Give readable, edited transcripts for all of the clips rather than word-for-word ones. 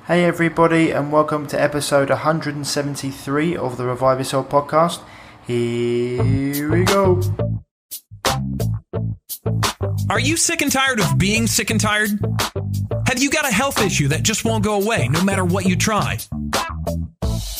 Hey everybody, and welcome to episode 173 of the Revive Yourself podcast. Here we go. Are you sick and tired of being sick and tired? Have you got a health issue that just won't go away no matter what you try?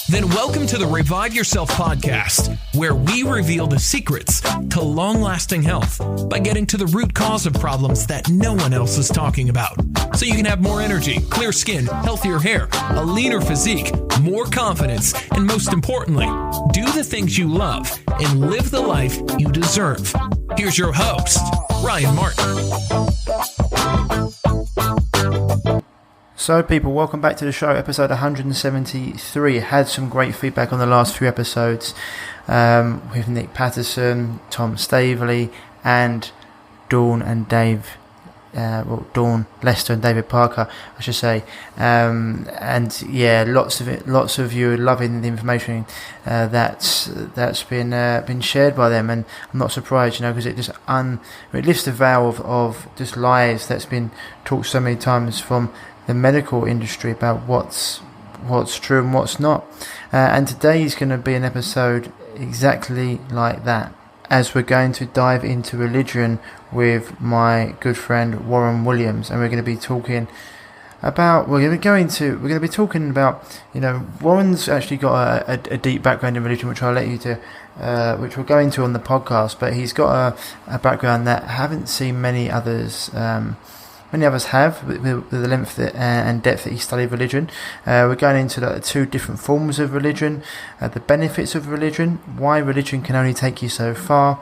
Then welcome to the Revive Yourself podcast, where we reveal the secrets to long-lasting health by getting to the root cause of problems that no one else is talking about. So you can have more energy, clear skin, healthier hair, a leaner physique, more confidence, and most importantly, do the things you love and live the life you deserve. Here's your host, Ryan Martin. So people, welcome back to the show, episode 173. Had some great feedback on the last few episodes with Nick Patterson, Tom Staveley, and Dawn and Dave. Dawn Lester and David Parker, I should say, and yeah, lots of you are loving the information that's been shared by them, and I'm not surprised, because it just it lifts the veil of just lies that's been talked so many times from the medical industry about what's true and what's not, and today is going to be an episode exactly like that, as we're going to dive into religion with my good friend Warren Williams, and we're going to be talking about Warren's actually got a deep background in religion, which I'll let you to which we'll go into on the podcast, but he's got a background that I haven't seen many others have, with the length and depth that he studied religion. We're going into the two different forms of religion, the benefits of religion, why religion can only take you so far,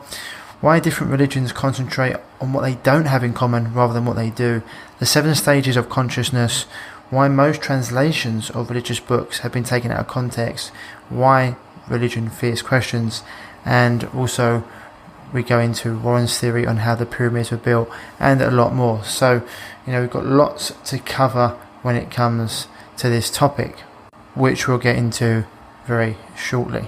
why different religions concentrate on what they don't have in common rather than what they do, the 7 stages of consciousness, why most translations of religious books have been taken out of context, why religion fears questions, and also we go into Warren's theory on how the pyramids were built, and a lot more. So, we've got lots to cover when it comes to this topic, which we'll get into very shortly.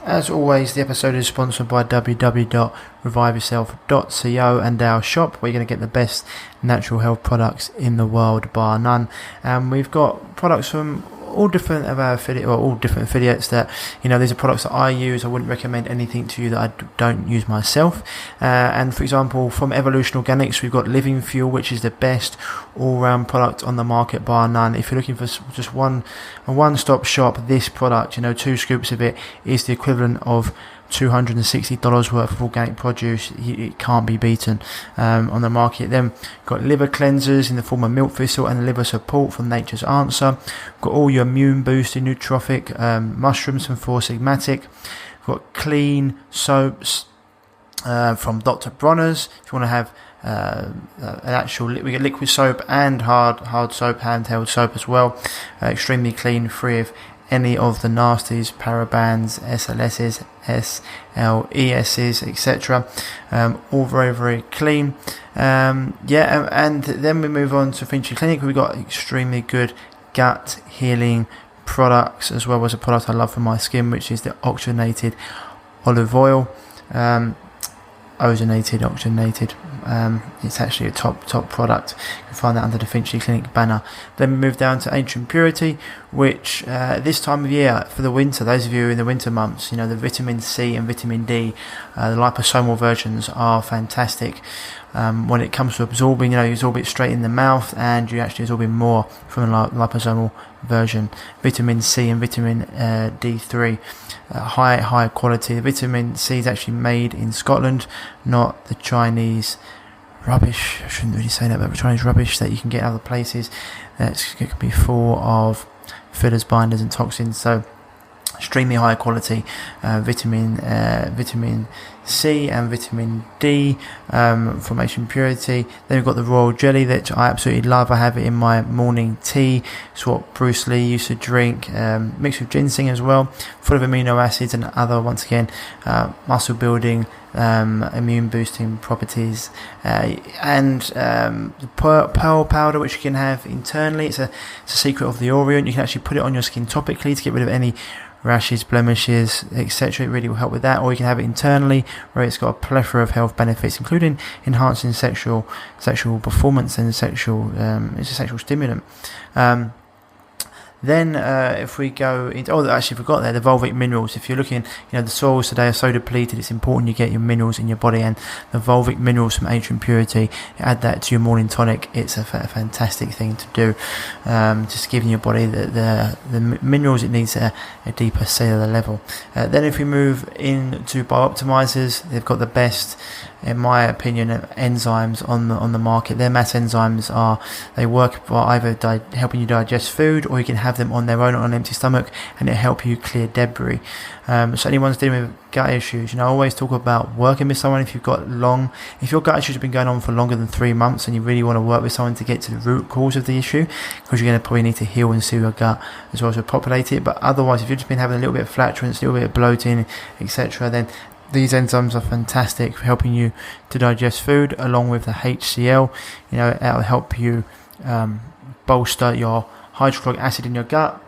As always, the episode is sponsored by www.reviveyourself.co and our shop, where you're going to get the best natural health products in the world, bar none. And we've got products from all different affiliates that, these are products that I use. I wouldn't recommend anything to you that I don't use myself. And for example, from Evolution Organics, we've got Living Fuel, which is the best all-round product on the market, bar none. If you're looking for just a one-stop shop, this product, 2 scoops of it is the equivalent of $260 worth of organic produce. It can't be beaten on the market. Then we've got liver cleansers in the form of milk thistle and liver support from Nature's Answer. We've got all your immune boosting nootropic mushrooms from Four Sigmatic. We've got clean soaps from Dr. Bronner's. If you want to have we get liquid soap and hard soap, handheld soap as well. Extremely clean, free of any of the nasties, parabens, SLSs, SLESs, etc. All very, very clean. And then we move on to Finchley Clinic. We've got extremely good gut healing products, as well as a product I love for my skin, which is the oxygenated olive oil. Oxygenated. It's actually a top product. You can find that under the Finchley Clinic banner. Then we move down to Ancient Purity, which this time of year for the winter, those of you in the winter months, the vitamin C and vitamin D, the liposomal versions are fantastic. When it comes to absorbing, you absorb it straight in the mouth, and you actually absorb more from the liposomal version. Vitamin C and vitamin D3, high quality. The vitamin C is actually made in Scotland, not the Chinese rubbish. I shouldn't really say that, but the Chinese rubbish that you can get in other places. It can be full of fillers, binders, and toxins. So extremely high quality vitamin C and vitamin D from Ancient Purity. Then we've got the Royal Jelly that I absolutely love. I have it in my morning tea. It's what Bruce Lee used to drink, mixed with ginseng as well, full of amino acids and other, once again, muscle building, immune boosting properties, and the pearl powder, which you can have internally. It's a secret of the Orient. You can actually put it on your skin topically to get rid of any rashes, blemishes, etc. It really will help with that. Or you can have it internally, where it's got a plethora of health benefits, including enhancing sexual performance and it's a sexual stimulant. Then if we go into, actually forgot there, the Volvic minerals. If you're looking, the soils today are so depleted, it's important you get your minerals in your body, and the Volvic minerals from Atrium Purity, add that to your morning tonic. It's a fantastic thing to do, just giving your body the minerals it needs at a deeper cellular level. Then if we move into Biooptimizers, they've got the best, in my opinion, enzymes on the market. Their mass enzymes they work by either helping you digest food, or you can have them on their own on an empty stomach, and it help you clear debris. So anyone's dealing with gut issues, I always talk about working with someone. If your gut issues have been going on for longer than 3 months, and you really want to work with someone to get to the root cause of the issue, because you're going to probably need to heal and seal your gut as well as repopulate it. But otherwise, if you've just been having a little bit of flatulence, a little bit of bloating, etc., then these enzymes are fantastic for helping you to digest food, along with the HCl. It'll help you bolster your hydrochloric acid in your gut.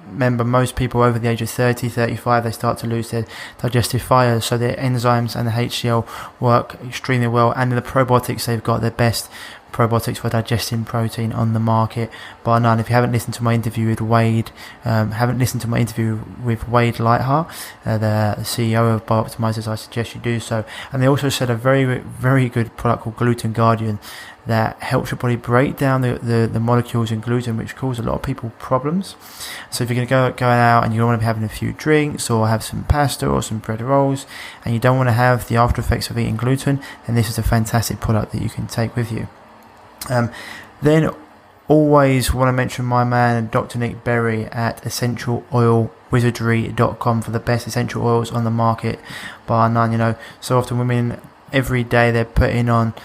Remember, most people over the age of 30, 35, they start to lose their digestive fires, so their enzymes and the HCl work extremely well. And in the probiotics, they've got their best probiotics for digesting protein on the market, bar none. If you haven't listened to my interview with Wade, Lightheart, the CEO of Biooptimizers, I suggest you do so. And they also said a very, very good product called Gluten Guardian that helps your body break down the molecules in gluten, which cause a lot of people problems. So if you're going to go out and you don't want to be having a few drinks, or have some pasta or some bread rolls, and you don't want to have the after effects of eating gluten, then this is a fantastic product that you can take with you. Then always want to mention my man Dr. Nick Berry at essentialoilwizardry.com for the best essential oils on the market, bar none. So often women, every day they're putting on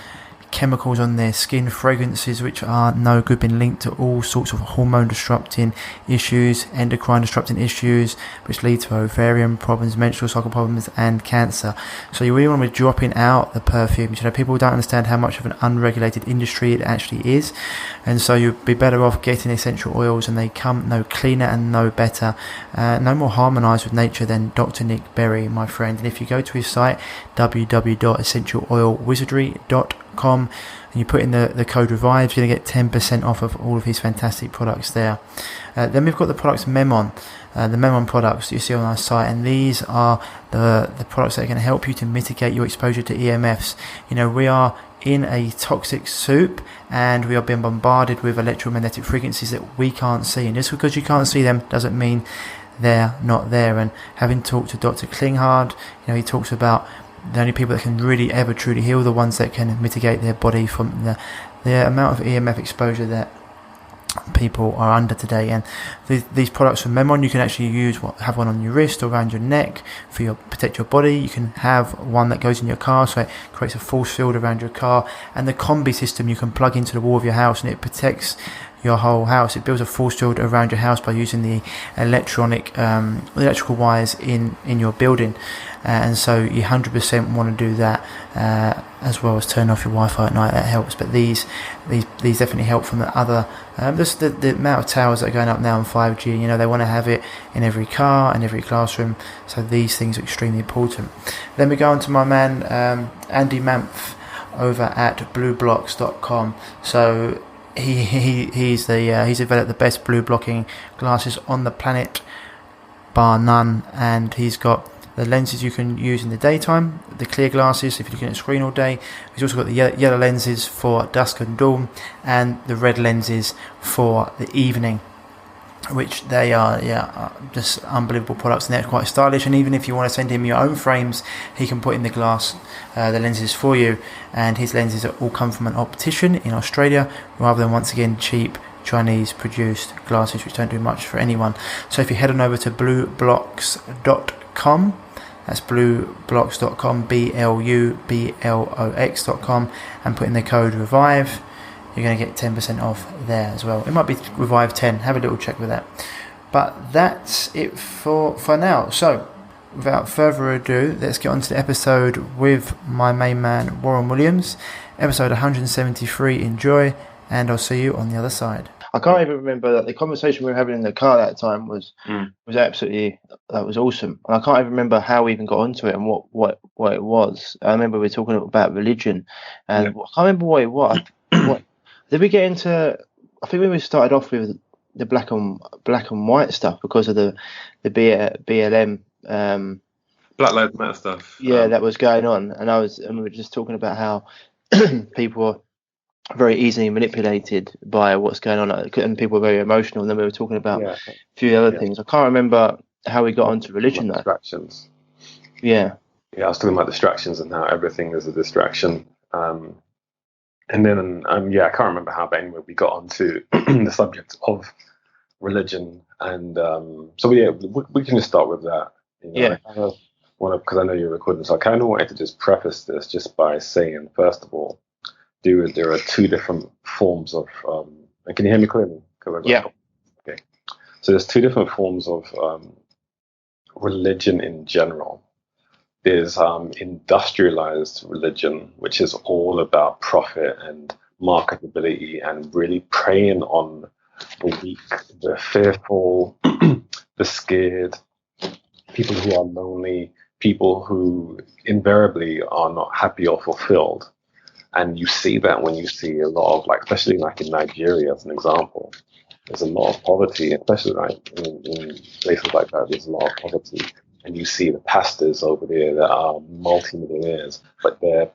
chemicals on their skin, fragrances which are no good, been linked to all sorts of hormone disrupting issues, endocrine disrupting issues, which lead to ovarian problems, menstrual cycle problems, and cancer. So you really want to be dropping out the perfumes. People don't understand how much of an unregulated industry it actually is, and so you'd be better off getting essential oils, and they come no cleaner and no better, no more harmonized with nature than Dr. Nick Berry, my friend. And if you go to his site, www.essentialoilwizardry.com, and you put in the code REVIVE, you're going to get 10% off of all of his fantastic products there. Then we've got the products Memon, the Memon products that you see on our site, and these are the products that are going to help you to mitigate your exposure to EMFs. We are in a toxic soup, and we are being bombarded with electromagnetic frequencies that we can't see, and just because you can't see them doesn't mean they're not there. And having talked to Dr. Klinghardt, he talks about the only people that can really ever truly heal, the ones that can mitigate their body from the amount of EMF exposure that people are under today. And these products from Memon, you can actually have one on your wrist or around your neck protect your body. You can have one that goes in your car, so it creates a force field around your car. And the combi system you can plug into the wall of your house, and it protects your whole house. It builds a force field around your house by using the electrical wires in your building, and so you 100% want to do that, as well as turn off your Wi-Fi at night. That helps. But these definitely help from the other, just the amount of towers that are going up now in 5G. They want to have it in every car and every classroom, so these things are extremely important. Then we go on to my man Andy Mampf over at blueblocks.com. So he's developed the best blue blocking glasses on the planet, bar none, and he's got the lenses you can use in the daytime, the clear glasses if you're looking at a screen all day. He's also got the yellow lenses for dusk and dawn, and the red lenses for the evening, which they are just unbelievable products, and they're quite stylish. And even if you want to send him your own frames, he can put in the lenses for you, and his lenses all come from an optician in Australia, rather than, once again, cheap Chinese produced glasses which don't do much for anyone. So if you head on over to blueblocks.com, that's blueblocks.com, BLUBLOX.com, and put in the code REVIVE, you're going to get 10% off there as well. It might be REVIVE 10, have a little check with that. But that's it for now. So without further ado, let's get on to the episode with my main man Warren Williams, episode 173. Enjoy, and I'll see you on the other side. I can't even remember that the conversation we were having in the car that time was absolutely, that was awesome. And I can't even remember how we even got onto it and what it was. I remember we were talking about religion, and I can't remember what it was. What did we get into? I think we started off with the black and white stuff because of the BLM. Black Lives Matter stuff. That was going on, and we were just talking about how people are very easily manipulated by what's going on, and people are very emotional. And then we were talking about a few other things. I can't remember how we got onto religion though. Distractions. Yeah, I was talking about distractions and how everything is a distraction. And then I can't remember how, but anyway, we got onto the subject of religion, and we can just start with that. Because I know you're recording, so I kind of wanted to just preface this just by saying, first of all, there are two different forms of. Can you hear me clearly? Yeah. Okay. So there's two different forms of religion in general. There's industrialized religion, which is all about profit and marketability and really preying on the weak, the fearful, the scared, people who are lonely, people who invariably are not happy or fulfilled. And you see that when you see a lot of, especially in Nigeria as an example, there's a lot of poverty, especially in places like that, there's a lot of poverty. And you see the pastors over there that are multi-millionaires, but their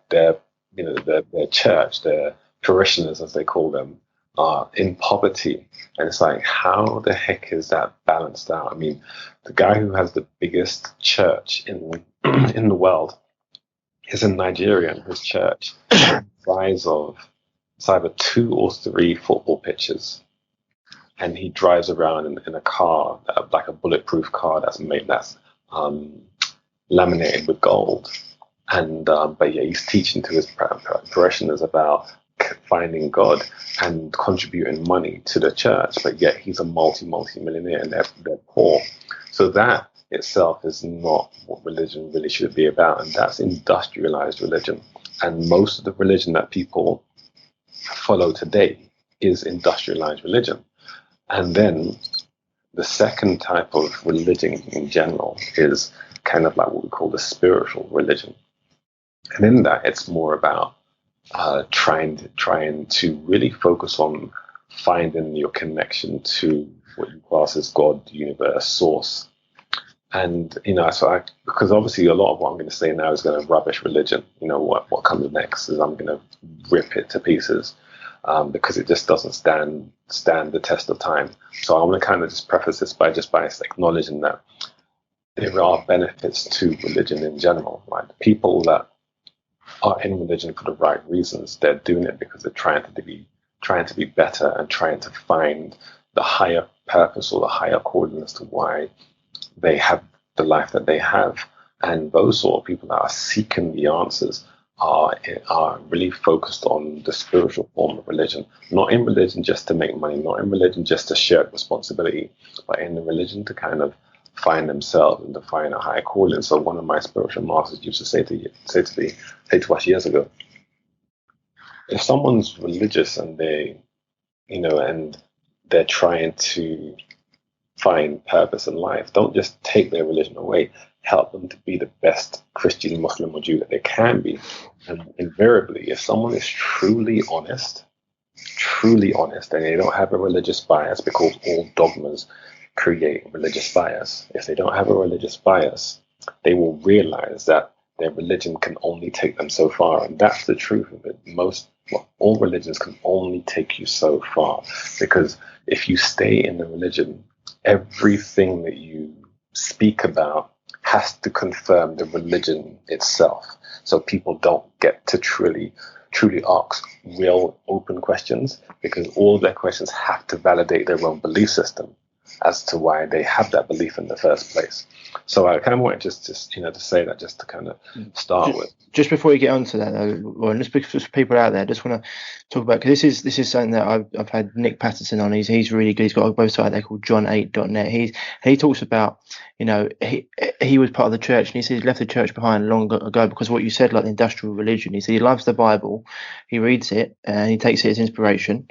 church, their parishioners, as they call them, are in poverty. And it's like, how the heck is that balanced out? I mean, the guy who has the biggest church in the world is in Nigeria, and his church is the size of it's either 2 or 3 football pitches. And he drives around in a car, like a bulletproof car that's laminated with gold. And he's teaching to his parishioners about finding God and contributing money to the church, but yet he's a multi-millionaire and they're poor. So that itself is not what religion really should be about, and that's industrialized religion. And most of the religion that people follow today is industrialized religion. And then the second type of religion in general is kind of like what we call the spiritual religion. And in that, it's more about trying to really focus on finding your connection to what you class as God, the universe, source. And, because obviously a lot of what I'm going to say now is going to rubbish religion. What comes next is I'm going to rip it to pieces because it just doesn't stand the test of time. So I want to kind of just preface this by acknowledging that there are benefits to religion in general. Right? People that are in religion for the right reasons, they're doing it because they're trying to be better and trying to find the higher purpose or the higher calling as to why they have the life that they have. And those sort of people that are seeking the answers are really focused on the spiritual form of religion, not in religion just to make money, not in religion just to share responsibility, but in the religion to kind of find themselves and to find a higher calling. So one of my spiritual masters used to say to us years ago, if someone's religious and and they're trying to find purpose in life, don't just take their religion away. Help them to be the best Christian, Muslim, or Jew that they can be. And invariably, if someone is truly honest, and they don't have a religious bias, because all dogmas create religious bias. If they don't have a religious bias, they will realize that their religion can only take them so far. And that's the truth of it. All religions can only take you so far, because if you stay in the religion, everything that you speak about has to confirm the religion itself. So people don't get to truly ask real open questions, because all their questions have to validate their own belief system as to why they have that belief in the first place. So I kind of wanted just to say that, just to kind of start with. Just before you get onto that, though, Warren, just because people out there, just want to talk about, because this is something that I've had Nick Patterson on. He's really good. He's got a website there called john8.net. He talks about, he was part of the church, and he said he left the church behind long ago because what you said, like the industrial religion. He said he loves the Bible, he reads it, and he takes it as inspiration.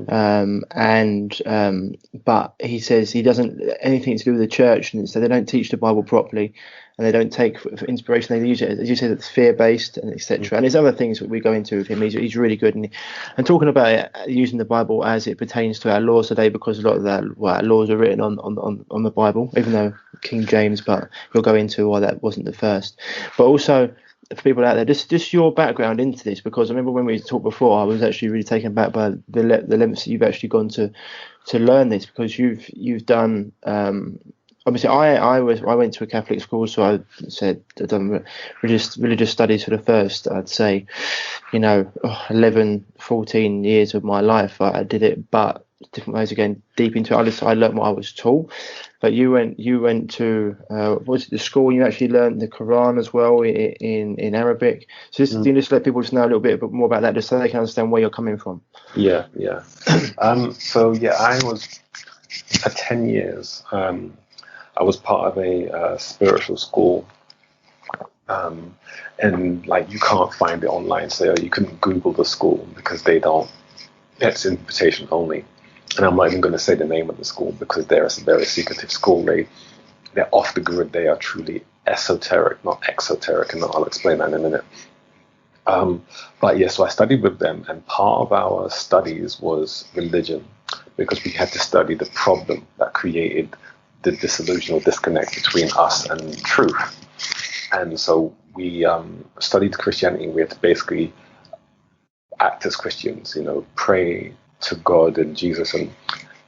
But he says is he doesn't anything to do with the church, and so they don't teach the Bible properly, and they don't take for inspiration. They use it, as you said, it's fear-based and etc. And there's other things that we go into with him. He's really good, and talking about it, using the Bible as it pertains to our laws today, because a lot of our laws are written on the Bible, even though King James, but we'll go into why that wasn't the first. But also, for people out there, just your background into this, because I remember when we talked before, I was actually really taken back by the lengths that you've actually gone to learn this, because you've done. Obviously, I went to a Catholic school, so I said I've done religious studies for the first, I'd say, 11, 14 years of my life. I did it, but different ways again, deep into it. I learned what I was taught. But you went to was it the school? You actually learned the Quran as well in Arabic. So can you just let people just know a little bit more about that, just so they can understand where you're coming from? Yeah. So I was for 10 years. I was part of a spiritual school, and like you can't find it online, so you can Google the school because they don't. It's invitation only. And I'm not even going to say the name of the school because they're a very secretive school. They're off the grid. They are truly esoteric, not exoteric, and I'll explain that in a minute. But yeah, so I studied with them, and part of our studies was religion, because we had to study the problem that created the disillusion or disconnect between us and truth. And so we studied Christianity. We had to basically act as Christians, pray to God and Jesus, and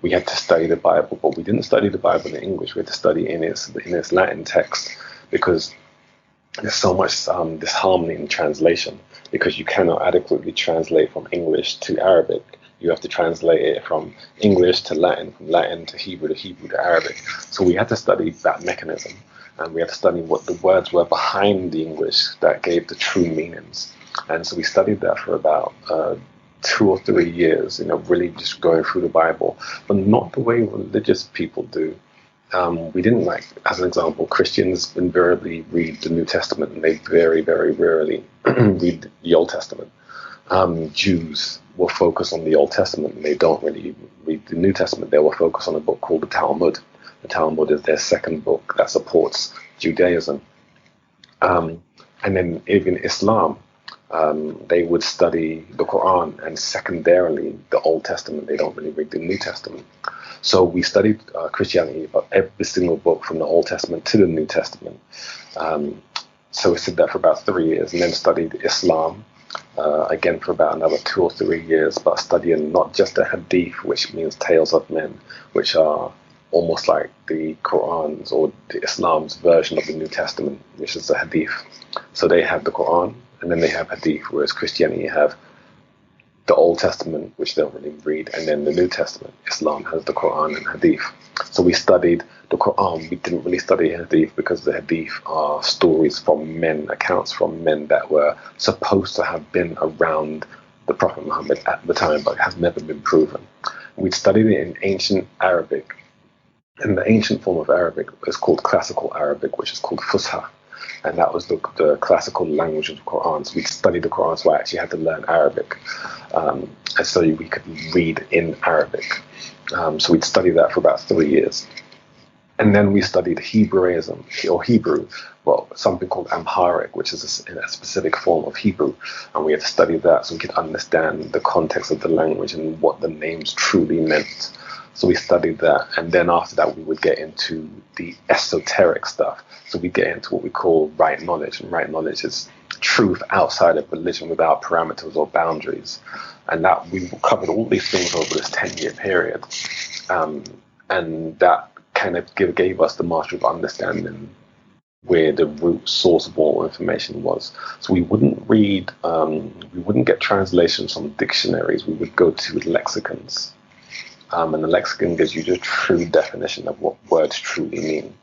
we had to study the Bible, but we didn't study the Bible in English. We had to study in its Latin text, because there's so much disharmony in translation, because you cannot adequately translate from English to Arabic. You have to translate it from English to Latin, from Latin to Hebrew to Arabic. So we had to study that mechanism, and we had to study what the words were behind the English that gave the true meanings. And so we studied that for about 2 or 3 years, really just going through the Bible, but not the way religious people do. We didn't, like, as an example, Christians invariably read the New Testament, and they very, very rarely read the Old Testament. Jews will focus on the Old Testament, and they don't really read the New Testament. They will focus on a book called the Talmud. The Talmud is their second book that supports Judaism. And then even Islam, they would study the Quran, and secondarily the Old Testament. They don't really read the New Testament. So we studied Christianity, about every single book from the Old Testament to the New Testament. So we did that for about 3 years, and then studied Islam again for about another 2 or 3 years, but studying not just the Hadith, which means tales of men, which are almost like the Quran's or the Islam's version of the New Testament, which is the Hadith. So they have the Quran, and then they have Hadith, whereas Christianity have the Old Testament, which they don't really read, and then the New Testament. Islam has the Quran and Hadith. So we studied the Quran. We didn't really study Hadith, because the Hadith are stories from men, accounts from men that were supposed to have been around the Prophet Muhammad at the time, but have never been proven. We studied it in ancient Arabic, and the ancient form of Arabic is called classical Arabic, which is called Fusha. And that was the classical language of the Quran. So we studied the Quran, so I actually had to learn Arabic. And so we could read in Arabic. So we'd study that for about 3 years. And then we studied Hebraism, or Hebrew, well, something called Amharic, which is a specific form of Hebrew. And we had to study that so we could understand the context of the language and what the names truly meant. So we studied that, and then after that we would get into the esoteric stuff. So we get into what we call right knowledge, and right knowledge is truth outside of religion without parameters or boundaries. And that we covered all these things over this 10-year period, and that kind of gave us the mastery of understanding where the root source of all information was. So we wouldn't read, we wouldn't get translations from dictionaries. We would go to lexicons. And the lexicon gives you the true definition of what words truly mean.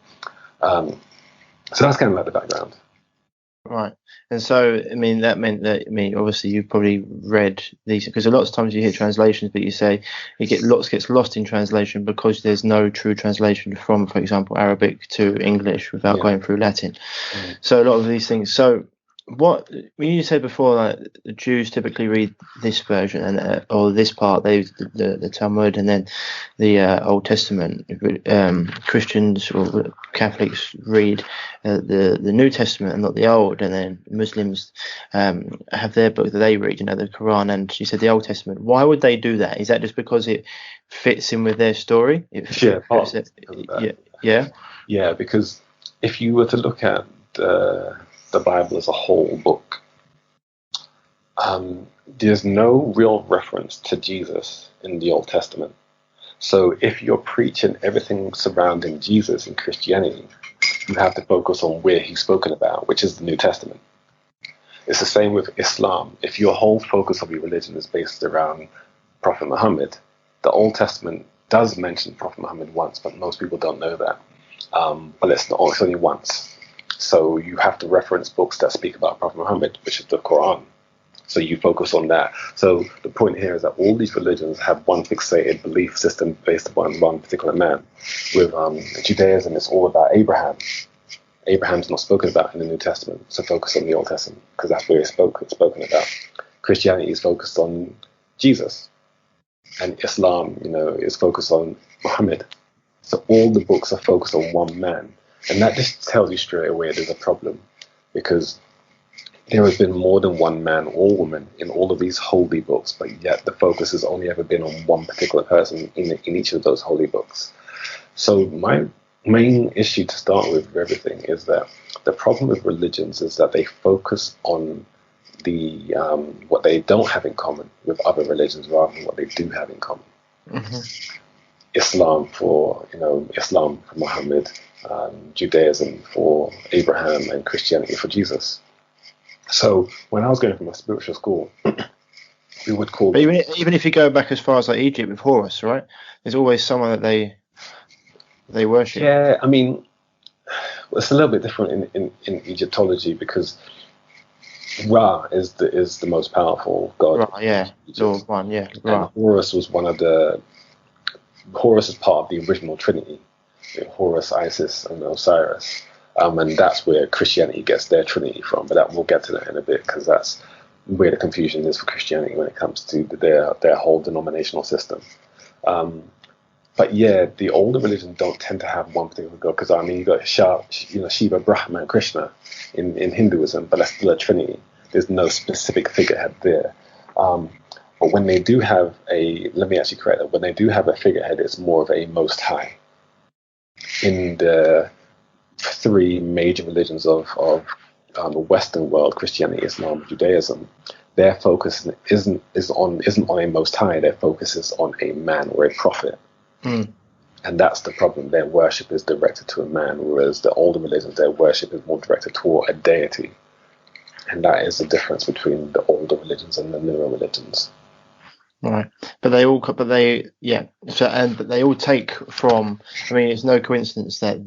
So that's kind of like the background. Right. And so, that meant that, obviously you probably read these, because a lot of times you hear translations, but you say gets lost in translation because there's no true translation from, for example, Arabic to English without going through Latin. So a lot of these things. So what when you said before, like the Jews typically read this version and or this part, they the Talmud, and then the Old Testament. Christians or Catholics read the New Testament and not the Old, and then Muslims have their book that they read, the Quran, and you said the Old Testament. Why would they do that? Is that just because it fits in with their story? Yeah, because if you were to look at the Bible as a whole book, there's no real reference to Jesus in the Old Testament. So if you're preaching everything surrounding Jesus in Christianity, you have to focus on where he's spoken about, which is the New Testament. It's the same with Islam. If your whole focus of your religion is based around Prophet Muhammad, the Old Testament does mention Prophet Muhammad once, but most people don't know that. But it's only once. So you have to reference books that speak about Prophet Muhammad, which is the Quran. So you focus on that. So the point here is that all these religions have one fixated belief system based upon one particular man. With Judaism, it's all about Abraham. Abraham's not spoken about in the New Testament, so focus on the Old Testament because that's where it's spoken about. Christianity is focused on Jesus, and Islam, is focused on Muhammad. So all the books are focused on one man. And that just tells you straight away there's a problem, because there has been more than one man or woman in all of these holy books, but yet the focus has only ever been on one particular person in each of those holy books. So my main issue to start with everything is that the problem with religions is that they focus on the what they don't have in common with other religions rather than what they do have in common. Mm-hmm. Islam for Muhammad, Judaism for Abraham, and Christianity for Jesus. So when I was going from a spiritual school, we would call. But even if you go back as far as like Egypt with Horus, right? There's always someone that they worship. Yeah, I mean, it's a little bit different in Egyptology because Ra is the most powerful god. Ra, yeah, Lord one, yeah. Ra. And Horus was Horus is part of the original Trinity. Horus, Isis, and Osiris. And that's where Christianity gets their Trinity from. But we'll get to that in a bit, because that's where the confusion is for Christianity when it comes to their whole denominational system. But yeah, the older religions don't tend to have one particular god, because you got Shiva, Brahma, and Krishna in Hinduism, but that's still a Trinity. There's no specific figurehead there. But when they do have let me actually correct that. When they do have a figurehead, it's more of a Most High. In the three major religions of the Western world, Christianity, Islam, Judaism, their focus isn't on a Most High. Their focus is on a man or a prophet, and that's the problem. Their worship is directed to a man, whereas the older religions, their worship is more directed toward a deity, and that is the difference between the older religions and the newer religions. Right, but they all take from. I mean, it's no coincidence that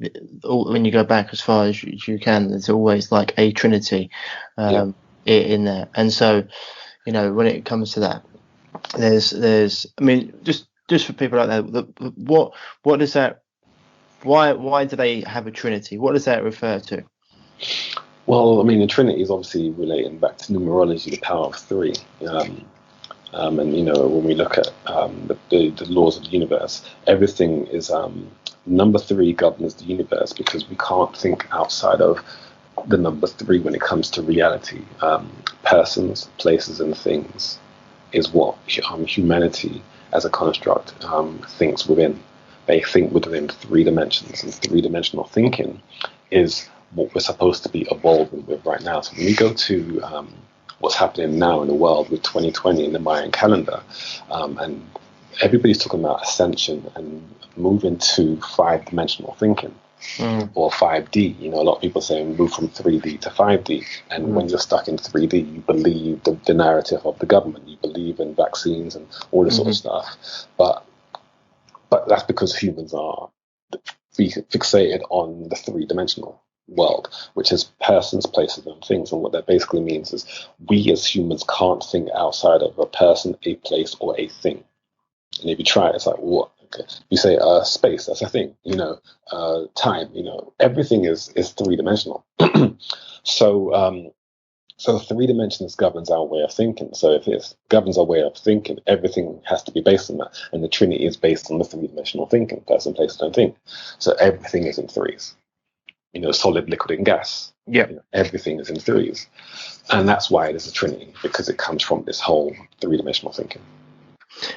when you go back as far as you can, there's always like a Trinity in there, and so when it comes to that, there's. I mean, just for people out there, what does that? Why do they have a Trinity? What does that refer to? Well, I mean, the Trinity is obviously relating back to numerology, the power of three. And when we look at the laws of the universe, everything is number three governs the universe, because we can't think outside of the number three when it comes to reality. Persons, places, and things is what humanity as a construct thinks within. They think within three dimensions, and three-dimensional thinking is what we're supposed to be evolving with right now. So when we go to what's happening now in the world with 2020 in the Mayan calendar, and everybody's talking about ascension and moving to five-dimensional thinking, or 5D. A lot of people saying move from 3D to 5D, and when you're stuck in 3D, you believe the narrative of the government, you believe in vaccines and all this sort of stuff, but that's because humans are fixated on the three-dimensional world, which is persons, places, and things. And what that basically means is we as humans can't think outside of a person, a place, or a thing. And if you try it, it's like, what? Okay. You say space, that's a thing. Time, everything is three-dimensional. So So 3 dimensions governs our way of thinking. So if it governs our way of thinking, everything has to be based on that. And the Trinity is based on the 3-dimensional thinking, person, place, don't think. So everything is in threes. Solid, liquid, and gas. Yeah. Everything is in threes. And that's why it is a Trinity, because it comes from this whole 3-dimensional thinking.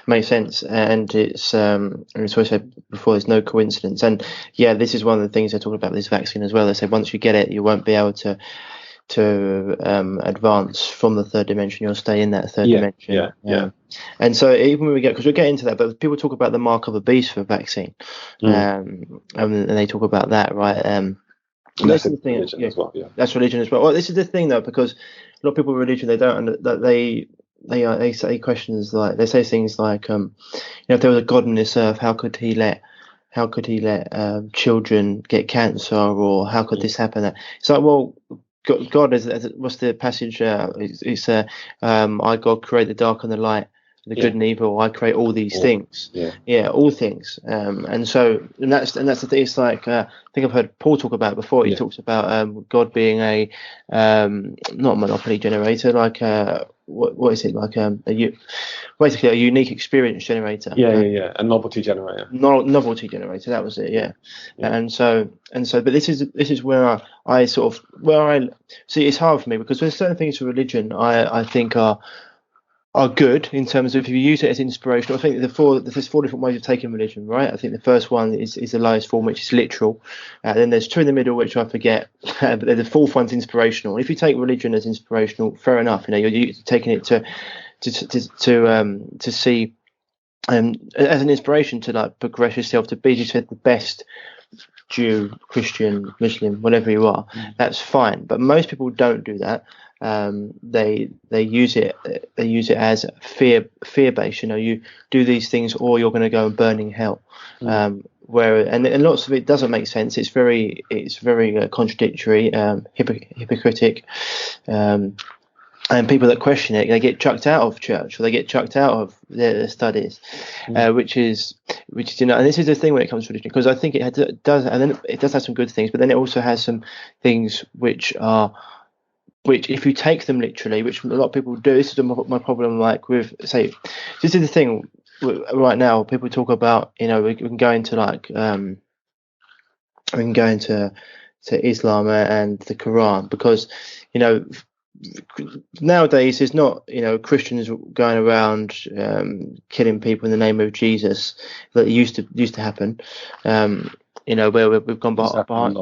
Makes sense. And it's what I said before, there's no coincidence. And yeah, this is one of the things they're talking about with this vaccine as well. They said once you get it, you won't be able to advance from the 3rd dimension. You'll stay in that 3rd dimension. Yeah. And so even when because we'll get into that, but people talk about the mark of the beast for vaccine, and they talk about that, right? And that's religion as well. Yeah, that's religion as well. Well, this is the thing though, because a lot of people with religion, they don't they say questions like, they say things like, if there was a God on this earth, how could he let children get cancer, or how could this happen? It's like, well, God is, what's the passage? It's I, God, create the dark and the light, the good and evil. I create all these things. All things. And that's the thing. It's like, I think I've heard Paul talk about it before. He talks about God being a not monopoly generator, like what is it, like basically a unique experience generator. A novelty generator. Novelty generator, that was it. Yeah. And so but this is where I see, it's hard for me, because there's certain things for religion I think are good in terms of if you use it as inspirational. I think there's 4 different ways of taking religion, right? I think the first one is the lowest form, which is literal. Then there's 2 in the middle, which I forget, but the 4th one's inspirational. If you take religion as inspirational, fair enough. You're taking it to see as an inspiration to like progress yourself to be just the best Jew, Christian, Muslim, whatever you are. That's fine. But most people don't do that. They use it as fear based. You do these things or you're going to go and burn in hell. Where and lots of it doesn't make sense. It's very contradictory, hypocritic. And people that question it, they get chucked out of church, or they get chucked out of their studies, which is and this is the thing when it comes to religion, because I think it does have some good things, but then it also has some things which if you take them literally, which a lot of people do. This is my problem, like with, say, this is the thing right now. People talk about, we can go into like to Islam and the Quran, because nowadays there's not Christians going around killing people in the name of Jesus that used to happen. Where we've gone behind.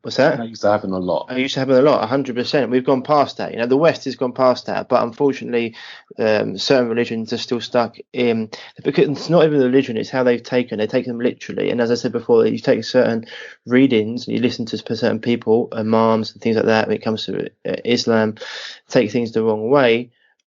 What's that? That used to happen a lot. It used to happen a lot, 100%. We've gone past that. The West has gone past that, but unfortunately, certain religions are still stuck in. Because it's not even the religion; it's how they take them literally. And as I said before, you take certain readings and you listen to certain people, imams and things like that. When it comes to Islam, take things the wrong way,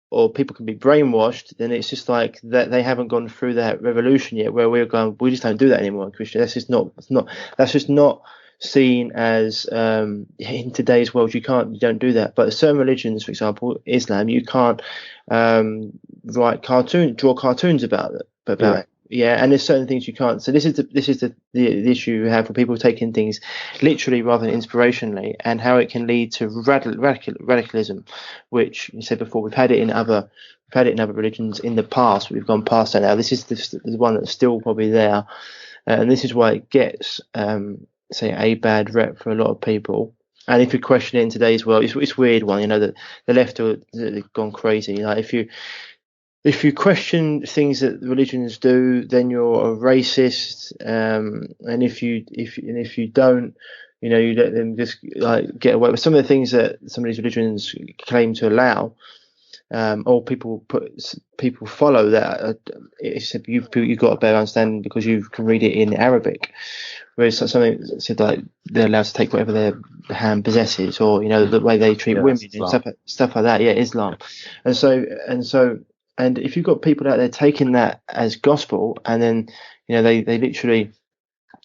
or people can be brainwashed, then it's just like that they haven't gone through that revolution yet, where we're going, we just don't do that anymore in Christian. That's just not seen as in today's world. You don't do that. But certain religions, for example, Islam, you can't draw cartoons about it. Yeah, and there's certain things you can't. So this is the issue you have for people taking things literally rather than inspirationally, and how it can lead to radicalism, which you said before. We've had it in other religions in the past. We've gone past that now. This is the one that's still probably there, and this is why it gets say a bad rep for a lot of people. And if you question it in today's world, it's weird one. That the left have gone crazy. Like if you question things that religions do, then you're a racist. And if you don't, you let them just like get away with some of the things that some of these religions claim to allow, or people follow that. It's you've got a better understanding because you can read it in Arabic. Whereas something that said like they're allowed to take whatever their hand possesses, or the way they treat women and stuff like that. Yeah, Islam, and if you've got people out there taking that as gospel, and then they literally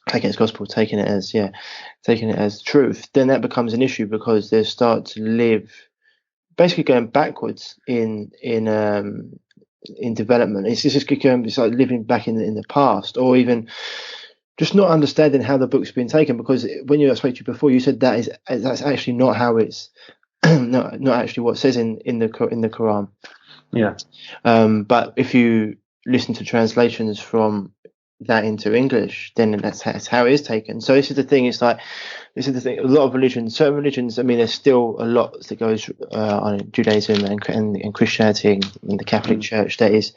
take it as gospel, taking it as truth, then that becomes an issue, because they start to live basically going backwards in development. It's like living back in the past, or even just not understanding how the book's been taken. Because when I spoke to you before, you said that's actually not how it's not actually what it says in the Quran. Yeah. But if you listen to translations from that into English, then that's how it is taken. So this is the thing. It's like, this is the thing. A lot of religions, certain religions. I mean, there's still a lot that goes on Judaism and Christianity and the Catholic Church that is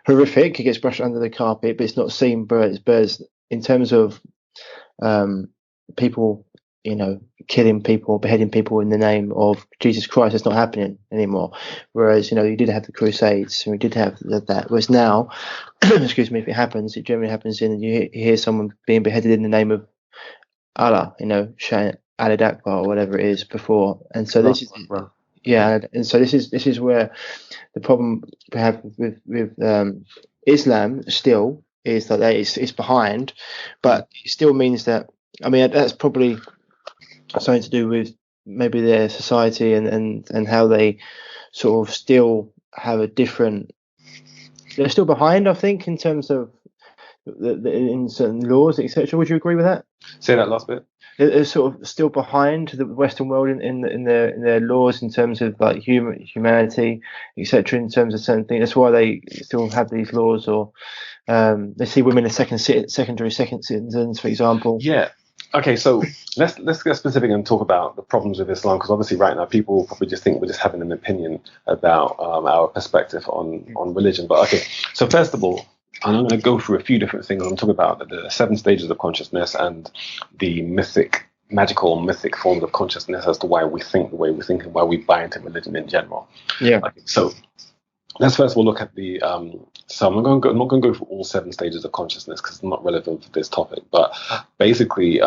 horrific. It gets brushed under the carpet, but it's not seen. But in terms of people, killing people, beheading people in the name of Jesus Christ, it's not happening anymore. Whereas, you did have the Crusades, and we did have that. Whereas now, excuse me, if it happens, it generally happens you hear someone being beheaded in the name of Allah, shouting Ali Akbar or whatever it is before. And so this is, and so this is where the problem we have with Islam still is that it's behind, but it still means that, I mean, that's probably something to do with maybe their society and how they sort of still have a different. They're still behind, I think, in terms of in certain laws, etc. Would you agree with that? Say that last bit. They're sort of still behind the Western world in their laws in terms of like humanity, etc. In terms of certain things. That's why they still have these laws, or they see women as secondary citizens, for example. Yeah. Okay, so let's get specific and talk about the problems with Islam, because obviously right now people will probably just think we're just having an opinion about our perspective on religion. But okay, so first of all, and I'm going to go through a few different things. I'm talking about the 7 stages of consciousness and the magical mythic forms of consciousness as to why we think the way we think and why we buy into religion in general. Yeah. Okay, so let's first of all look at the. So I'm not going to go through all 7 stages of consciousness because it's not relevant for this topic. But basically,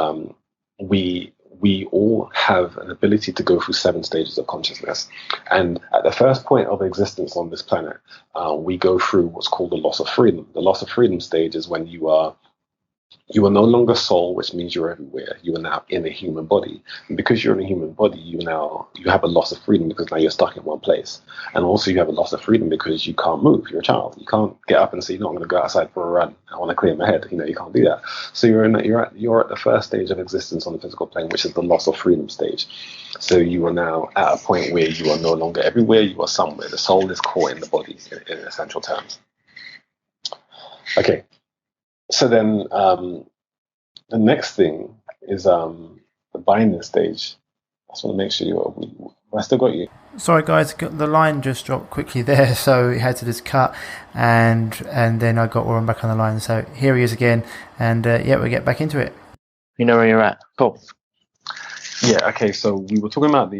we all have an ability to go through 7 stages of consciousness. And at the first point of existence on this planet, we go through what's called the loss of freedom. The loss of freedom stage is when you are no longer soul, which means you're everywhere. You are now in a human body. And because you're in a human body, you have a loss of freedom because now you're stuck in one place. And also you have a loss of freedom because you can't move. You're a child. You can't get up and say, no, I'm going to go outside for a run. I want to clear my head. You can't do that. So you're at the first stage of existence on the physical plane, which is the loss of freedom stage. So you are now at a point where you are no longer everywhere. You are somewhere. The soul is caught in the body in essential terms. Okay. So then the next thing is the binding stage. I just want to make sure I still got you. Sorry guys, the line just dropped quickly there, so it had to just cut, and then I got Warren back on the line. So here he is again, and we'll get back into it. You know where you're at. Cool. Yeah, okay, so we were talking about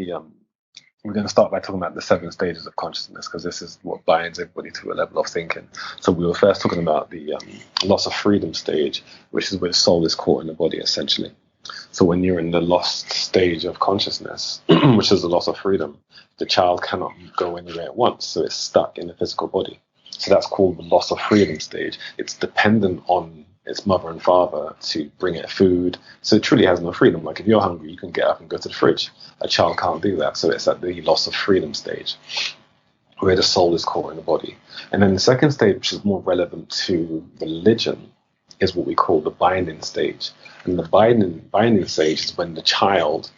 we're going to start by talking about the 7 stages of consciousness, because this is what binds everybody to a level of thinking. So we were first talking about the loss of freedom stage, which is where the soul is caught in the body, essentially. So when you're in the lost stage of consciousness, which is the loss of freedom, the child cannot go anywhere at once, so it's stuck in the physical body. So that's called the loss of freedom stage. It's dependent on its mother and father to bring it food. So it truly has no freedom. Like if you're hungry, you can get up and go to the fridge. A child can't do that. So it's at the loss of freedom stage, where the soul is caught in the body. And then the second stage, which is more relevant to religion, is what we call the binding stage. And the binding stage is when the child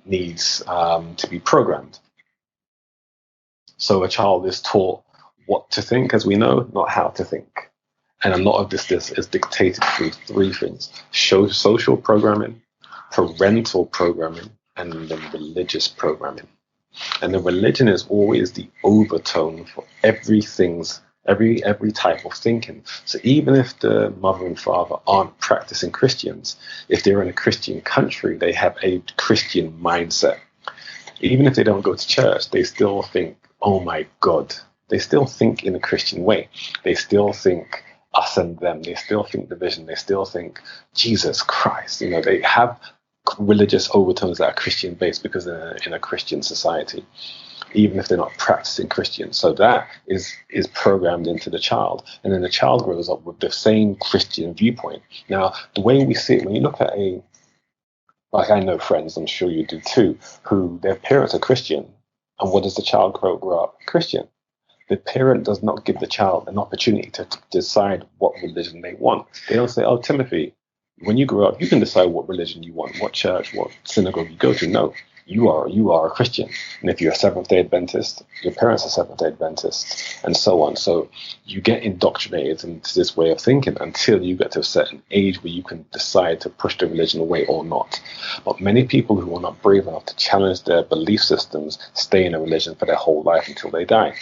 needs to be programmed. So a child is taught what to think, as we know, not how to think. And a lot of this is dictated through 3 things: social programming, parental programming, and then religious programming. And the religion is always the overtone for every type of thinking. So even if the mother and father aren't practicing Christians, if they're in a Christian country, they have a Christian mindset. Even if they don't go to church, they still think, oh my God. They still think in a Christian way. They still think us and them. They still think division. They still think Jesus Christ. They have religious overtones that are Christian based because they're in a Christian society, even if they're not practicing Christian. So that is programmed into the child. And then the child grows up with the same Christian viewpoint. Now, the way we see it, when you look at like I know friends, I'm sure you do too, who their parents are Christian. And what does the child grow up? Christian. The parent does not give the child an opportunity to decide what religion they want. They don't say, oh, Timothy, when you grow up, you can decide what religion you want, what church, what synagogue you go to. No, you are a Christian. And if you're a Seventh-day Adventist, your parents are Seventh-day Adventists, and so on. So you get indoctrinated into this way of thinking until you get to a certain age where you can decide to push the religion away or not. But many people who are not brave enough to challenge their belief systems stay in a religion for their whole life until they die.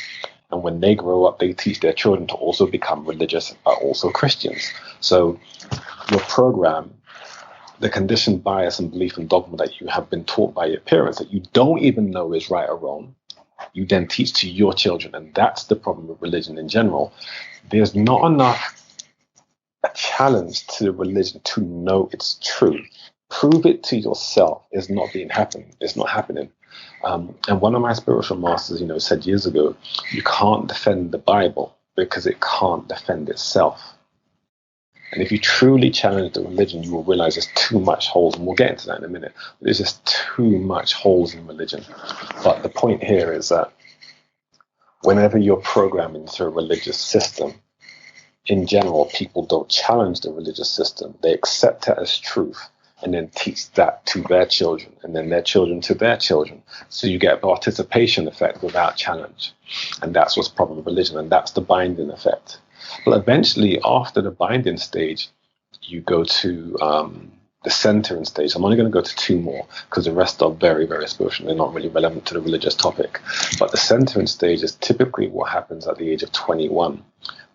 And when they grow up, they teach their children to also become religious, but also Christians. So your program, the conditioned bias and belief and dogma that you have been taught by your parents that you don't even know is right or wrong, you then teach to your children. And that's the problem with religion in general. There's not enough a challenge to religion to know it's true. Prove it to yourself is not happening. It's not happening. And one of my spiritual masters, said years ago, you can't defend the Bible because it can't defend itself. And if you truly challenge the religion, you will realize there's too much holes, and we'll get into that in a minute. There's just too much holes in religion. But the point here is that whenever you're programmed into a religious system, in general, people don't challenge the religious system. They accept it as truth and then teach that to their children, and then their children to their children. So you get a participation effect without challenge. And that's what's the problem with religion, and that's the binding effect. But eventually, after the binding stage, you go to the centering stage. I'm only going to go to two more because the rest are very, very spiritual. They're not really relevant to the religious topic. But the centering stage is typically what happens at the age of 21,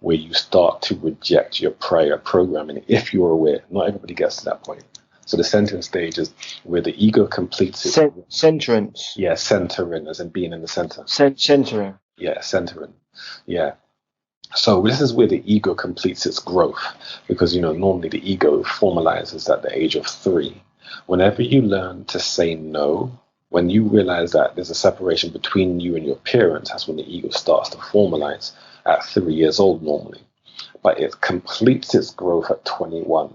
where you start to reject your prior programming, if you're aware. Not everybody gets to that point. So the centering stage is where the ego completes it. Centerance. Yeah, centering, as in being in the center. Centering. Yeah, centering. Yeah. So this is where the ego completes its growth, because, normally the ego formalizes at the age of 3. Whenever you learn to say no, when you realize that there's a separation between you and your parents, that's when the ego starts to formalize at 3 years old normally. But it completes its growth at 21.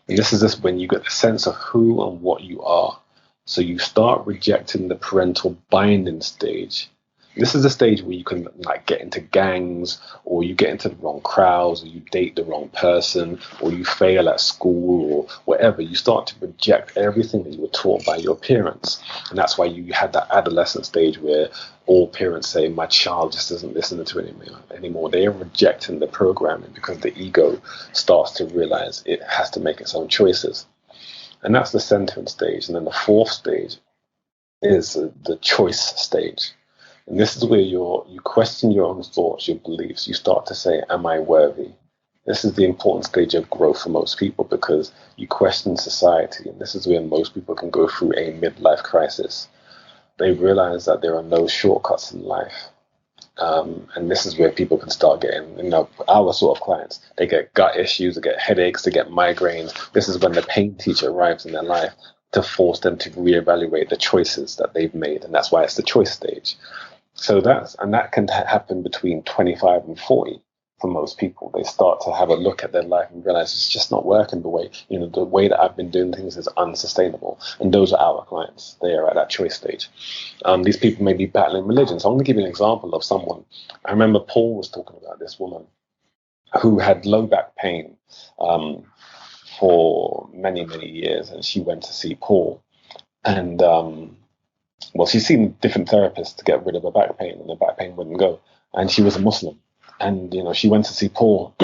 And this is just when you get the sense of who and what you are. So you start rejecting the parental binding stage. This is the stage where you can get into gangs, or you get into the wrong crowds, or you date the wrong person, or you fail at school, or whatever. You start to reject everything that you were taught by your parents. And that's why you had that adolescent stage where all parents say, my child just isn't listening to it anymore. They are rejecting the programming because the ego starts to realize it has to make its own choices. And that's the centering stage. And then the fourth stage is the choice stage. And this is where you question your own thoughts, your beliefs. You start to say, am I worthy? This is the important stage of growth for most people, because you question society. And this is where most people can go through a midlife crisis. They realize that there are no shortcuts in life. And this is where people can start getting, our sort of clients, they get gut issues, they get headaches, they get migraines. This is when the pain teacher arrives in their life to force them to reevaluate the choices that they've made. And that's why it's the choice stage. So that can happen between 25 and 40 for most people. They start to have a look at their life and realize it's just not working the way that I've been doing things is unsustainable. And those are our clients. They are at that choice stage. These people may be battling religion. So I'm going to give you an example of someone. I remember Paul was talking about this woman who had low back pain for many, many years. And she went to see Paul. And she's seen different therapists to get rid of her back pain, and the back pain wouldn't go. And she was a Muslim. And, she went to see Paul.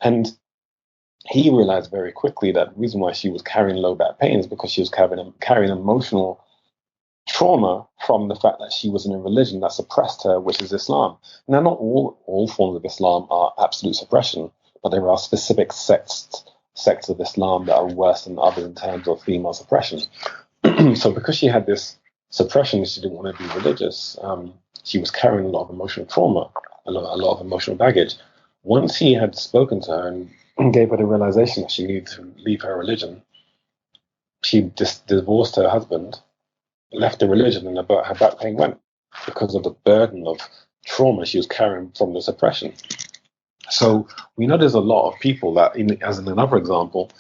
And he realized very quickly that the reason why she was carrying low back pain is because she was carrying emotional trauma from the fact that she was in a religion that suppressed her, which is Islam. Now, not all forms of Islam are absolute suppression, but there are specific sects of Islam that are worse than others in terms of female suppression. So because she had this suppression, she didn't want to be religious. She was carrying a lot of emotional trauma, a lot of emotional baggage. Once he had spoken to her and gave her the realization that she needed to leave her religion, she just divorced her husband, left the religion, and her back pain went because of the burden of trauma she was carrying from the suppression. So we know there's a lot of people that, as in another example,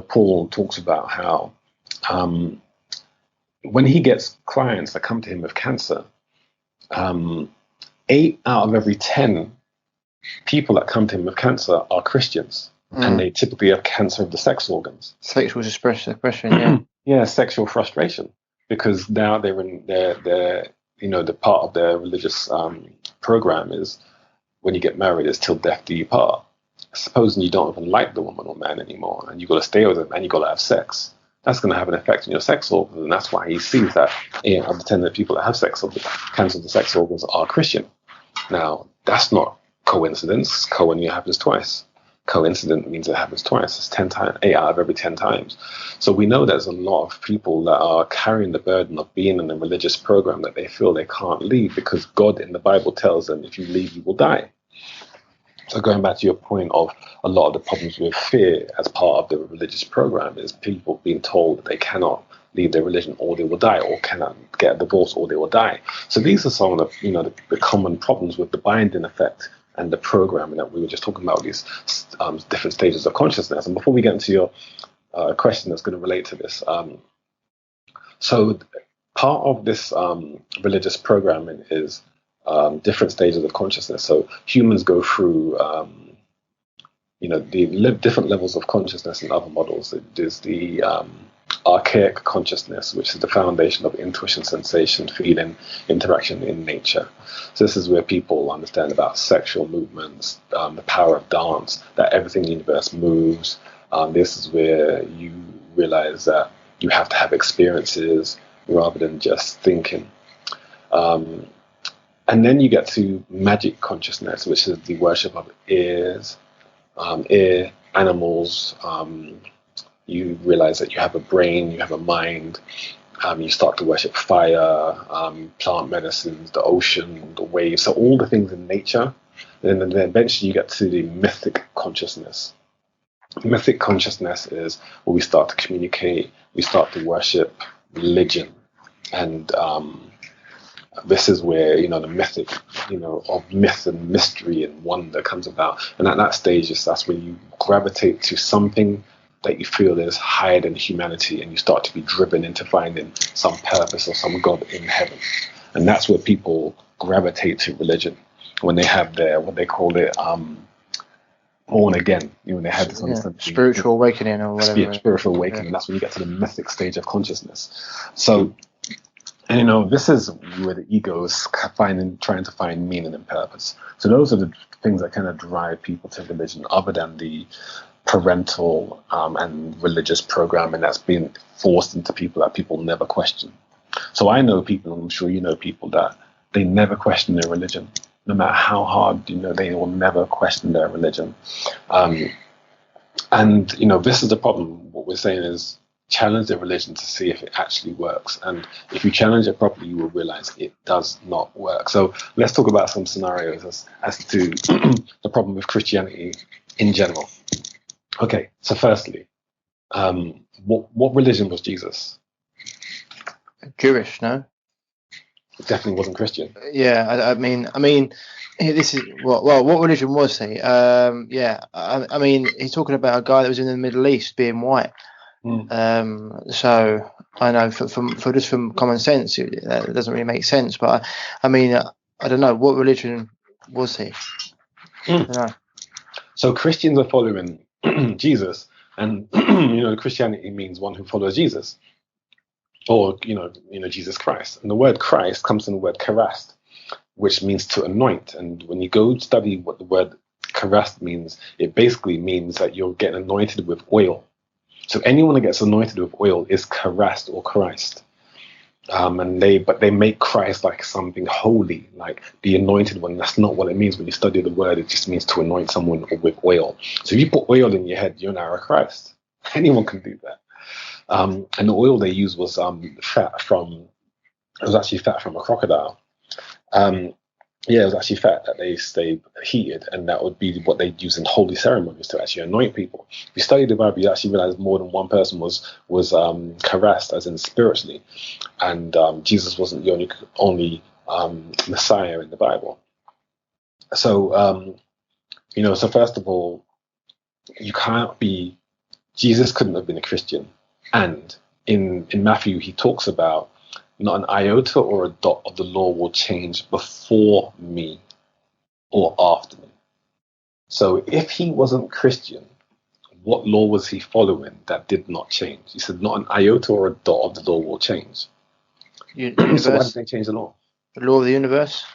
Paul talks about how when he gets clients that come to him with cancer, 8 out of every 10 people that come to him with cancer are Christians. And they typically have cancer of the sex organs. Sexual expression, yeah. Yeah, sexual frustration. because now they're in their the part of their religious program is when you get married, it's till death do you part. Supposing you don't even like the woman or man anymore, and you got to stay with them, and you got to have sex. That's going to have an effect on your sex organs, and that's why he sees that 8 out of 10 of the people that have cancer of the sex organs are Christian. Now, that's not coincidence. Coincidence happens twice. Coincident means it happens twice. It's 10 times, 8 out of every 10 times. So we know there's a lot of people that are carrying the burden of being in a religious program that they feel they can't leave because God in the Bible tells them if you leave, you will die. So going back to your point of a lot of the problems with fear as part of the religious program is people being told that they cannot leave their religion or they will die, or cannot get a divorce or they will die. So these are some of the the common problems with the binding effect and the programming that we were just talking about, these different stages of consciousness. And before we get into your question that's going to relate to this, so part of this religious programming is different stages of consciousness. So humans go through, different levels of consciousness in other models. There's the archaic consciousness, which is the foundation of intuition, sensation, feeling, interaction in nature. So this is where people understand about sexual movements, the power of dance, that everything in the universe moves. This is where you realize that you have to have experiences rather than just thinking. And then you get to magic consciousness, which is the worship of ears, air, animals. You realize that you have a brain, you have a mind. You start to worship fire, plant medicines, the ocean, the waves, so all the things in nature. And then eventually you get to the mythic consciousness. Mythic consciousness is where we start to communicate, we start to worship religion. And this is where, the mythic, of myth and mystery and wonder comes about. And at that stage, that's when you gravitate to something that you feel is higher than humanity, and you start to be driven into finding some purpose or some God in heaven. And that's where people gravitate to religion, when they have their, what they call it, born again. When they have this spiritual awakening or whatever. Spiritual awakening. Yeah. That's when you get to the mythic stage of consciousness. So, and this is where the ego is trying to find meaning and purpose. So those are the things that kind of drive people to religion, other than the parental and religious programming that's been forced into people that people never question. So I know people, and I'm sure you know people, that they never question their religion. No matter how hard, they will never question their religion. And this is the problem. What we're saying is challenge the religion to see if it actually works. And if you challenge it properly, you will realize it does not work. So let's talk about some scenarios as to the problem with Christianity in general. Okay, so firstly, what religion was Jesus? Jewish, no? It definitely wasn't Christian. Yeah, I mean, this is what religion was he? I mean, he's talking about a guy that was in the Middle East being white. So I know from common sense, that doesn't really make sense. But I mean, I don't know, what religion was he? I don't know. So Christians are following Jesus, and Christianity means one who follows Jesus, or Jesus Christ. And the word Christ comes from the word charast, which means to anoint. And when you go study what the word charast means, it basically means that you're getting anointed with oil. So anyone that gets anointed with oil is charast or Christ. And they make Christ like something holy, like the anointed one. That's not what it means when you study the word. It just means to anoint someone with oil. So if you put oil in your head, you're now a Christ. Anyone can do that. And the oil they used was fat from a crocodile. It was actually fat that they heated, and that would be what they'd use in holy ceremonies to actually anoint people. If you study the Bible, you actually realize more than one person was charast, as in spiritually, and Jesus wasn't the only Messiah in the Bible. So so first of all, Jesus couldn't have been a Christian, and in Matthew he talks about not an iota or a dot of the law will change before me or after me. So if he wasn't Christian, what law was he following that did not change? He said not an iota or a dot of the law will change. universe, So why did they change the law? the law of the universe.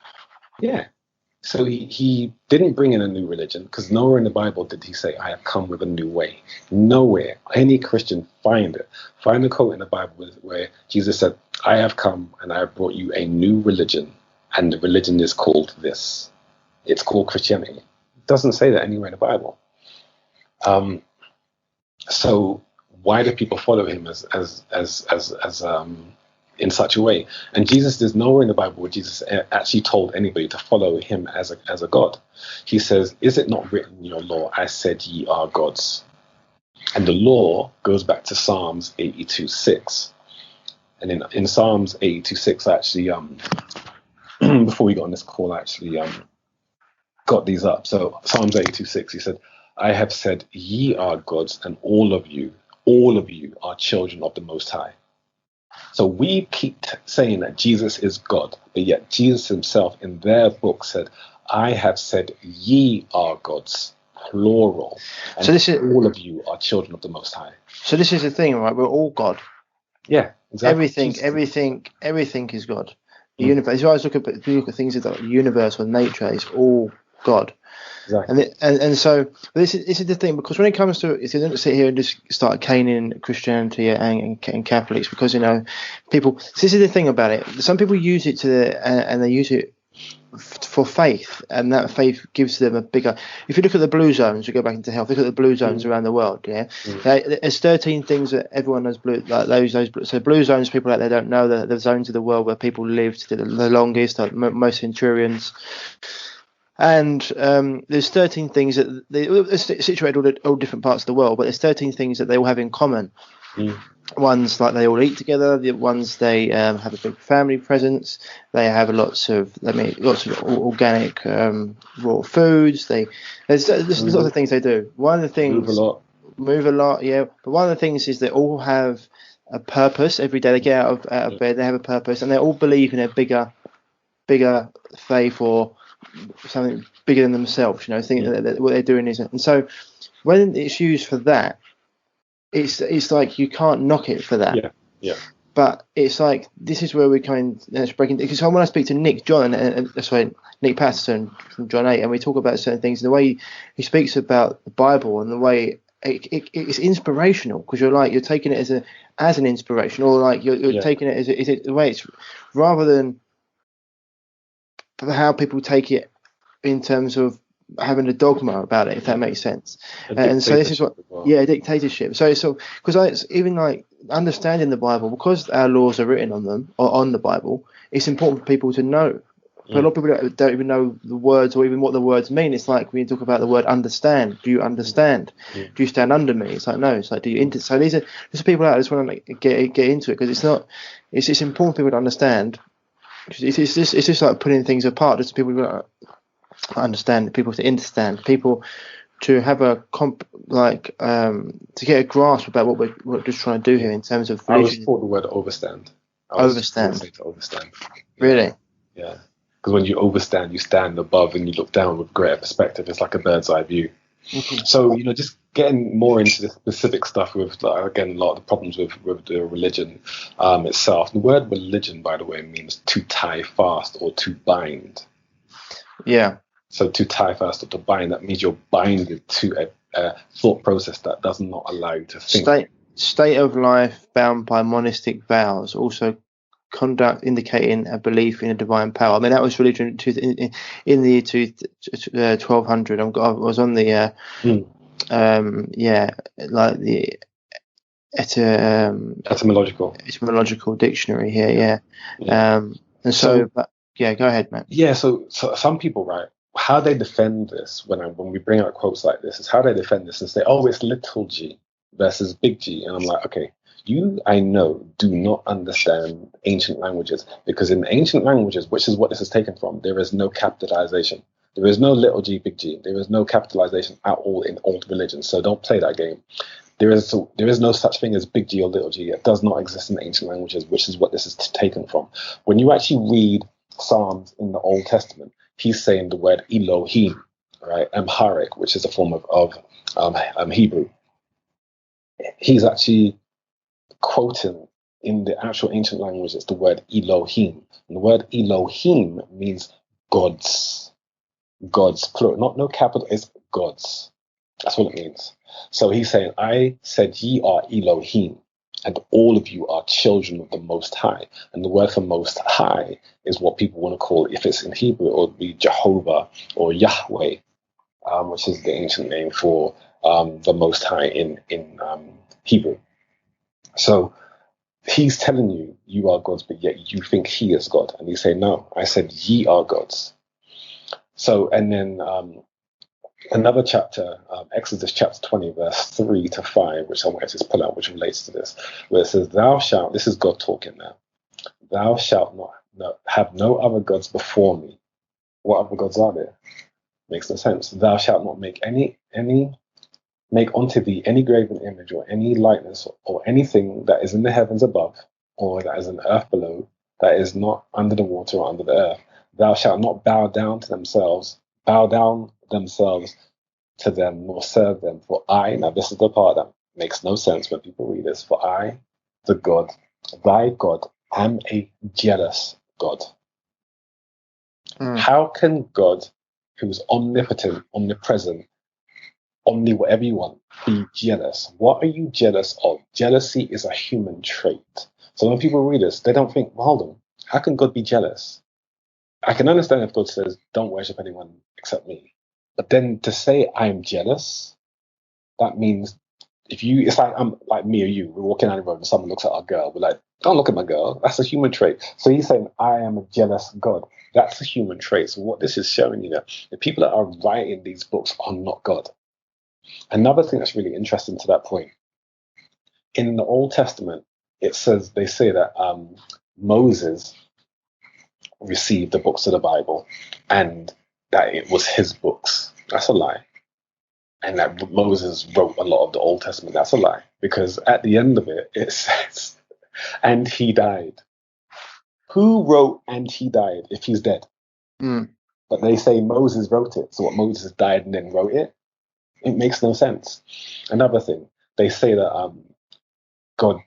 Yeah. So he didn't bring in a new religion, because nowhere in the Bible did he say, I have come with a new way. Nowhere. Any Christian find it. Find a quote in the Bible where Jesus said, I have come and I have brought you a new religion, and the religion is called this. It's called Christianity. It doesn't say that anywhere in the Bible. So why do people follow him as in such a way? And there's nowhere in the Bible where Jesus actually told anybody to follow him as a God. He says, is it not written in your law, I said ye are gods? And the law goes back to Psalms 82:6. And in Psalms 82:6, actually, before we got on this call, I actually got these up. So Psalms 82:6, he said, I have said ye are gods, and all of you are children of the Most High. So we keep saying that Jesus is God, but yet Jesus himself in their book said, I have said ye are gods, plural. And so this is, all of you are children of the Most High. So this is the thing, right? We're all God. Yeah, exactly. Everything is God. The universe. If you look at things like the universe or nature, it's all God. Exactly. And so this is the thing, because when it comes to, if you don't sit here and just start caning Christianity and Catholics, because people. So this is the thing about it. Some people use it and they use it for faith, and that faith gives them a bigger. If you look at the blue zones, we go back into health. Look at the blue zones around the world. Yeah, there's 13 things that everyone knows. Blue, like those. So blue zones, people out there don't know the zones of the world where people lived the longest, like most centurions. And there's 13 things that they're situated all different parts of the world, but there's 13 things that they all have in common. One's like they all eat together. The ones they have a big family presence. They have lots of organic raw foods. There's lots of things they do. One of the things move a lot, yeah. But one of the things is they all have a purpose. Every day they get out of bed, they have a purpose, and they all believe in a bigger faith or something bigger than themselves, think that what they're doing is. And so when it's used for that, it's like you can't knock it for that. Yeah. But it's like, this is where we're coming, it's breaking, because when I speak to Nick Patterson from John 8, and we talk about certain things, the way he speaks about the Bible and the way it's inspirational, because you're taking it as an inspiration, or like you're taking it as the way it's, rather than how people take it in terms of having a dogma about it, if that makes sense. And so this is what, dictatorship. So because even like understanding the Bible, because our laws are written on them or on the Bible, it's important for people to know. But a lot of people don't even know the words or even what the words mean. It's like when you talk about the word understand. Do you understand? Do you stand under me? It's like, no. It's like, do you? So these are people out there just want to get into it, because it's not. It's important for people to understand. It's just like putting things apart. Just people to understand, people to understand, people to have a to get a grasp about what we're just trying to do here in terms of religion. I was taught the word overstand. Overstand. Really? Yeah. Because when you overstand, you stand above and you look down with greater perspective. It's like a bird's eye view. Mm-hmm. So, just getting more into the specific stuff with, again, a lot of the problems with the religion itself. The word religion, by the way, means to tie fast or to bind. Yeah. So to tie fast or to bind, that means you're binded to a thought process that does not allow you to think. State of life bound by monastic vows, also conduct indicating a belief in a divine power. I mean, that was religion in the year 1200. I was on the like the etymological dictionary here. And so go ahead, man. Yeah. So some people, right, how they defend this when we bring out quotes like this is how they defend this and say, oh, it's little g versus big G. And I'm like, okay, I know, do not understand ancient languages, because in ancient languages, which is what this is taken from, there is no capitalization. There is no little g, big G. There is no capitalization at all in old religions. So don't play that game. There is no such thing as big G or little g. It does not exist in ancient languages, which is what this is taken from. When you actually read Psalms in the Old Testament, he's saying the word Elohim, right? Amharic, which is a form of Hebrew. He's actually quoting in the actual ancient language, it's the word Elohim. And the word Elohim means gods. Gods, plural. Not no capital, it's gods. That's what it means. So he's saying, I said ye are Elohim, and all of you are children of the Most High. And the word for Most High is what people want to call, if it's in Hebrew, it would be Jehovah or Yahweh, which is the ancient name for the Most High in Hebrew. So he's telling you, you are gods, but yet you think he is God. And he's saying, no, I said ye are gods. So, and then another chapter, Exodus chapter 20, verse 3 to 5, which I wanted to pull out, which relates to this, where it says, thou shalt, this is God talking now, thou shalt not have no other gods before me. What other gods are there? Makes no sense. Thou shalt not make make unto thee any graven image or any likeness or anything that is in the heavens above or that is in the earth below, that is not under the water or under the earth. Thou shalt not bow down themselves to them nor serve them. For I, now this is the part that makes no sense when people read this, for I, the God, thy God, am a jealous God. How can God, who's omnipotent, omnipresent, omni whatever you want, be jealous? What are you jealous of? Jealousy is a human trait. So when people read this, they don't think, well, hold on, how can God be jealous? I can understand if God says, don't worship anyone except me. But then to say I'm jealous, that means it's like I'm like me or you, we're walking down the road and someone looks at our girl, we're like, don't look at my girl. That's a human trait. So he's saying, I am a jealous God. That's a human trait. So what this is showing you that the people that are writing these books are not God. Another thing that's really interesting to that point, in the Old Testament, they say that Moses received the books of the Bible and that it was his books. That's a lie. And that Moses wrote a lot of the Old Testament. That's a lie. Because at the end of it, it says, and he died. Who wrote and he died if he's dead? But they say Moses wrote it. So what, Moses died and then wrote it? It makes no sense. Another thing, they say that God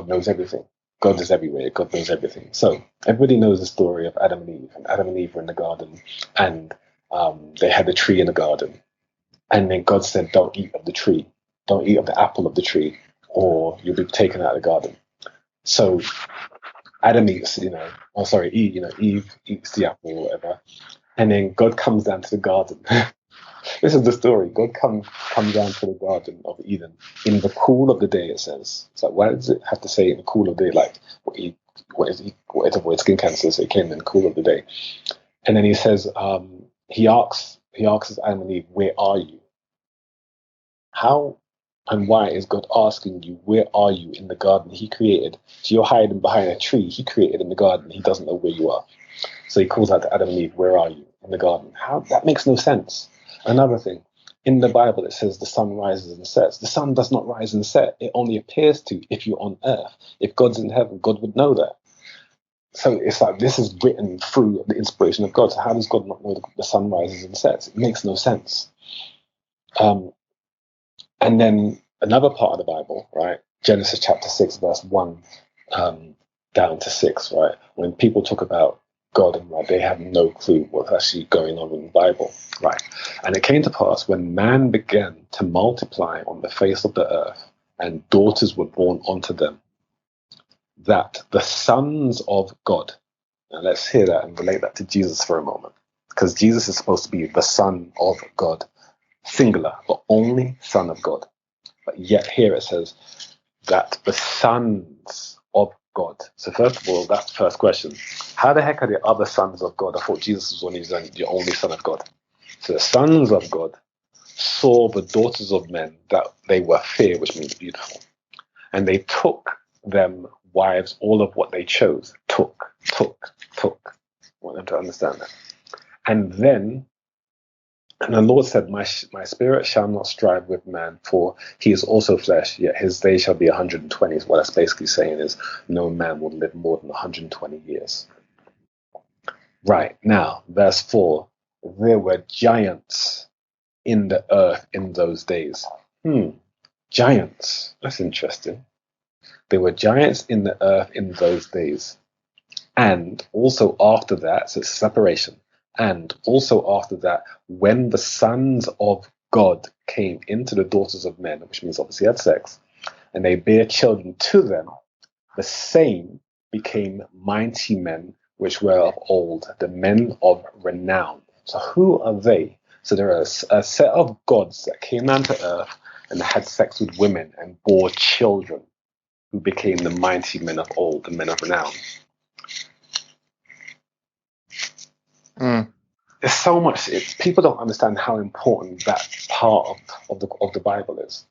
knows everything. God is everywhere. God knows everything. So everybody knows the story of Adam and Eve. And Adam and Eve were in the garden, and they had a tree in the garden. And then God said, don't eat of the tree. Don't eat of the apple of the tree, or you'll be taken out of the garden. So Adam eats, Eve eats the apple or whatever. And then God comes down to the garden. This is the story. God comes down to the Garden of Eden in the cool of the day, it says. It's like, why does it have to say in the cool of the day? Like, what is to avoid skin cancer? So it came in the cool of the day. And then he says, he asks Adam and Eve, where are you? How and why is God asking you, where are you in the garden he created? So you're hiding behind a tree he created in the garden. He doesn't know where you are. So he calls out to Adam and Eve, where are you in the garden? How? That makes no sense. Another thing, in the Bible, it says the sun rises and sets. The sun does not rise and set. It only appears to if you're on earth. If God's in heaven, God would know that. So it's like this is written through the inspiration of God. So how does God not know the sun rises and sets? It makes no sense. And then another part of the Bible, right? Genesis chapter 6, verse 1 down to 6, right? When people talk about God and they have no clue what's actually going on in the Bible, right? And it came to pass when man began to multiply on the face of the earth and daughters were born unto them, that the sons of God, now let's hear that and relate that to Jesus for a moment, because Jesus is supposed to be the Son of God, singular, but only Son of God. But yet here it says that the sons of God. So first of all, that's the first question. How the heck are the other sons of God? I thought Jesus was only the only Son of God. So the sons of God saw the daughters of men that they were fair, which means beautiful. And they took them wives, all of what they chose. Took. I want them to understand that. And the Lord said, my spirit shall not strive with man, for he is also flesh, yet his days shall be 120. What that's basically saying is no man will live more than 120 years. Right, now, verse 4, there were giants in the earth in those days. Giants, that's interesting. There were giants in the earth in those days. And also after that, so it's separation. And also after that, when the sons of God came into the daughters of men, which means obviously had sex, and they bare children to them, the same became mighty men, which were of old, the men of renown. So who are they? So there are a set of gods that came down to earth and had sex with women and bore children, who became the mighty men of old, the men of renown. There's so much. People don't understand how important that part of the Bible is.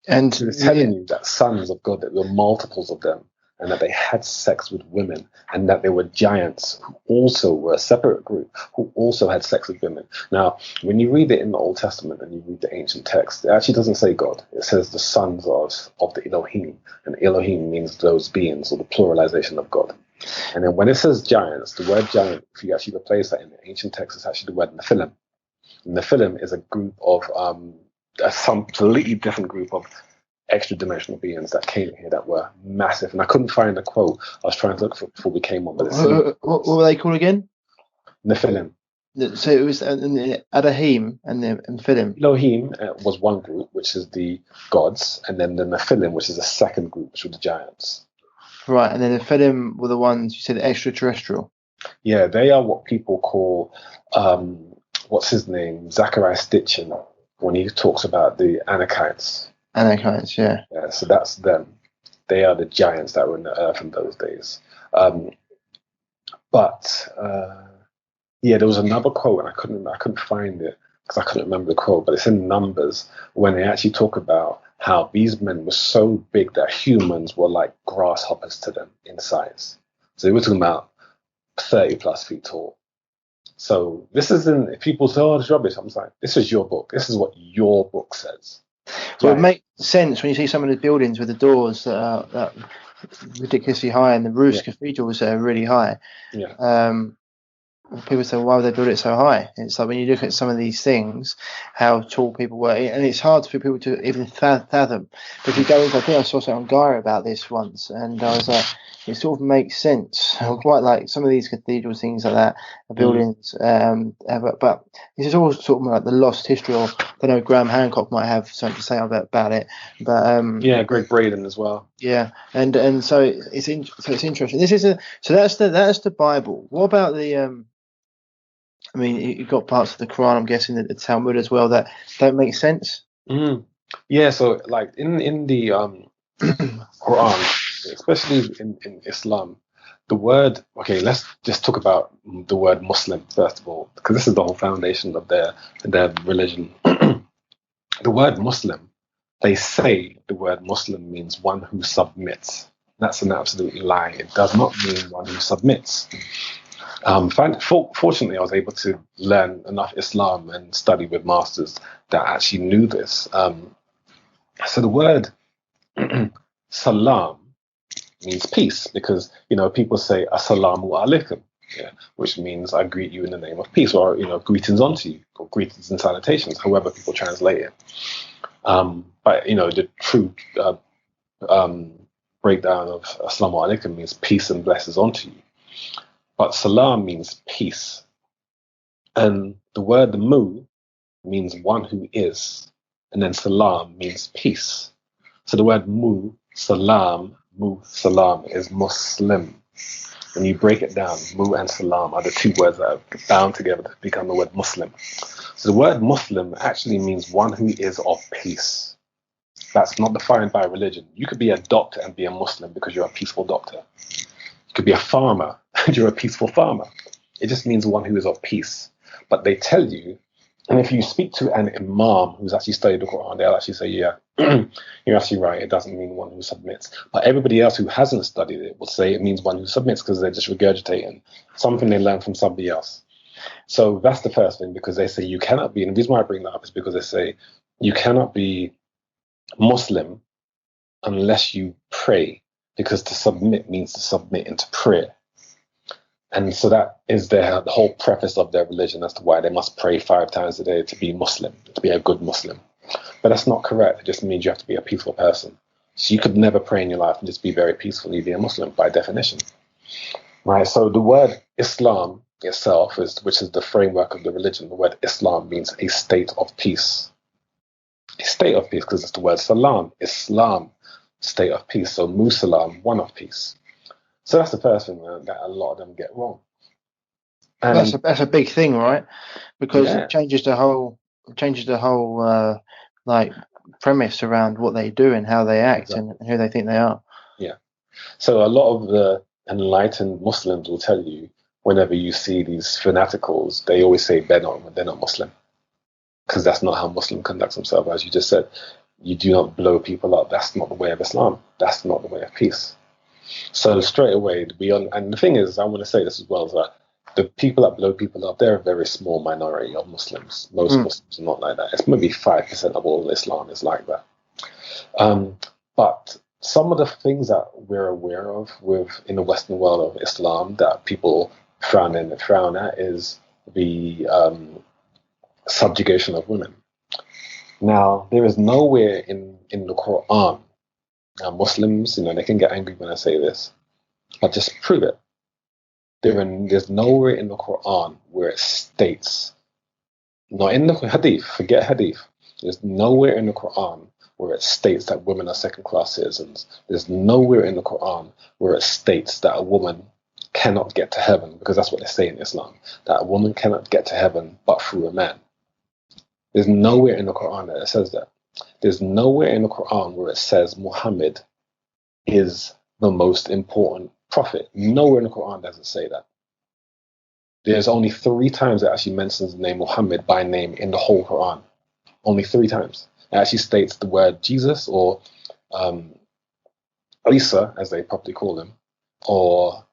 And it's telling you that sons of God, that there were multiples of them, and that they had sex with women, and that there were giants who also were a separate group who also had sex with women. Now, when you read it in the Old Testament and you read the ancient text, it actually doesn't say God. It says the sons of the Elohim, and Elohim means those beings, or the pluralization of God. And then when it says giants, the word giant, if you actually replace that in the ancient text, it's actually the word Nephilim. And Nephilim is a group of some completely different group of extra dimensional beings that came here that were massive. And I couldn't find the quote I was trying to look for before we came on. But what were they called again? Nephilim. So it was Adahim and Nephilim. Elohim was one group, which is the gods, and then the Nephilim, which is the second group, which were the giants. Right, and then the Nephilim were the ones you said extraterrestrial. Yeah, they are what people call, what's his name? Zachariah Stitchin, when he talks about the Anakites. Anakites, yeah. Yeah, so that's them. They are the giants that were in the earth in those days. Yeah, there was another quote, and I couldn't find it because I couldn't remember the quote, but it's in Numbers when they actually talk about how these men were so big that humans were like grasshoppers to them in size. So they were talking about 30 plus feet tall. So this isn't, if people say, oh, it's rubbish, I'm like, this is your book. This is what your book says. So it makes sense when you see some of the buildings with the doors that are ridiculously high and the roofs, cathedrals that are really high. Yeah. People say, well, why would they build it so high? It's like when you look at some of these things, how tall people were, and it's hard for people to even fathom. But if you go into, I think I saw something on Gaia about this once, and I was like, it sort of makes sense. Quite like some of these cathedrals, things like that, buildings. But this is all sort of like the lost history. Or I don't know, Graham Hancock might have something to say about it. But yeah, Greg Braden as well. Yeah, and so it's interesting. This is that's the Bible. What about the I mean, you've got parts of the Quran, I'm guessing, the Talmud as well, that don't make sense. Yeah, so like in the Quran, especially in Islam, the word, okay, let's just talk about the word Muslim first of all, because this is the whole foundation of their religion. The word Muslim, they say the word Muslim means one who submits. That's an absolute lie. It does not mean one who submits. Fortunately, I was able to learn enough Islam and study with masters that actually knew this. So the word salam means peace, because people say assalamu alaikum, which means I greet you in the name of peace, or greetings unto you, or greetings and salutations, however people translate it. But the true breakdown of assalamu alaikum means peace and blessings unto you. But salam means peace. And the word mu means one who is. And then salam means peace. So the word mu salam is Muslim. When you break it down, mu and salam are the two words that are bound together to become the word Muslim. So the word Muslim actually means one who is of peace. That's not defined by religion. You could be a doctor and be a Muslim because you're a peaceful doctor. You could be a farmer and you're a peaceful farmer. It just means one who is of peace. But they tell you, and if you speak to an imam who's actually studied the Quran, they'll actually say, yeah, you're actually right. It doesn't mean one who submits. But everybody else who hasn't studied it will say it means one who submits, because they're just regurgitating something they learned from somebody else. So that's the first thing, because they say you cannot be, and the reason why I bring that up is because they say you cannot be Muslim unless you pray, because to submit means to submit into prayer. And so that is the whole preface of their religion as to why they must pray 5 times a day to be Muslim, to be a good Muslim. But that's not correct. It just means you have to be a peaceful person. So you could never pray in your life and just be very peaceful and you'd be a Muslim by definition. Right? So the word Islam itself, which is the framework of the religion, the word Islam means a state of peace. A state of peace, because it's the word salam, Islam, state of peace. So Musalam, one of peace. So that's the first thing that a lot of them get wrong. And That's a big thing, right? Because Yeah. it changes the whole like premise around what they do and how they act and who they think they are. So a lot of the enlightened Muslims will tell you, whenever you see these fanaticals, they always say they're not Muslim, because that's not how Muslim conducts themselves. As you just said, you do not blow people up. That's not the way of Islam. That's not the way of peace. So straight away, and the thing is, I want to say this as well, is that the people that blow people up, they're a very small minority of Muslims. Most Muslims are not like that. It's maybe 5% of all Islam is like that. But some of the things that we're aware of in the Western world of Islam that people frown at is the subjugation of women. Now, there is nowhere in the Quran, Muslims, they can get angry when I say this, but just prove it. There's nowhere in the Quran where it states, not in the Hadith, forget Hadith, there's nowhere in the Quran where it states that women are second-class citizens. There's nowhere in the Quran where it states that a woman cannot get to heaven, because that's what they say in Islam, that a woman cannot get to heaven but through a man. There's nowhere in the Quran that it says that. There's nowhere in the Quran where it says Muhammad is the most important prophet. Nowhere in the Quran does it say that. There's only 3 times it actually mentions the name Muhammad by name in the whole Quran. Only 3 times. It actually states the word Jesus, or Isa, as they probably call him, or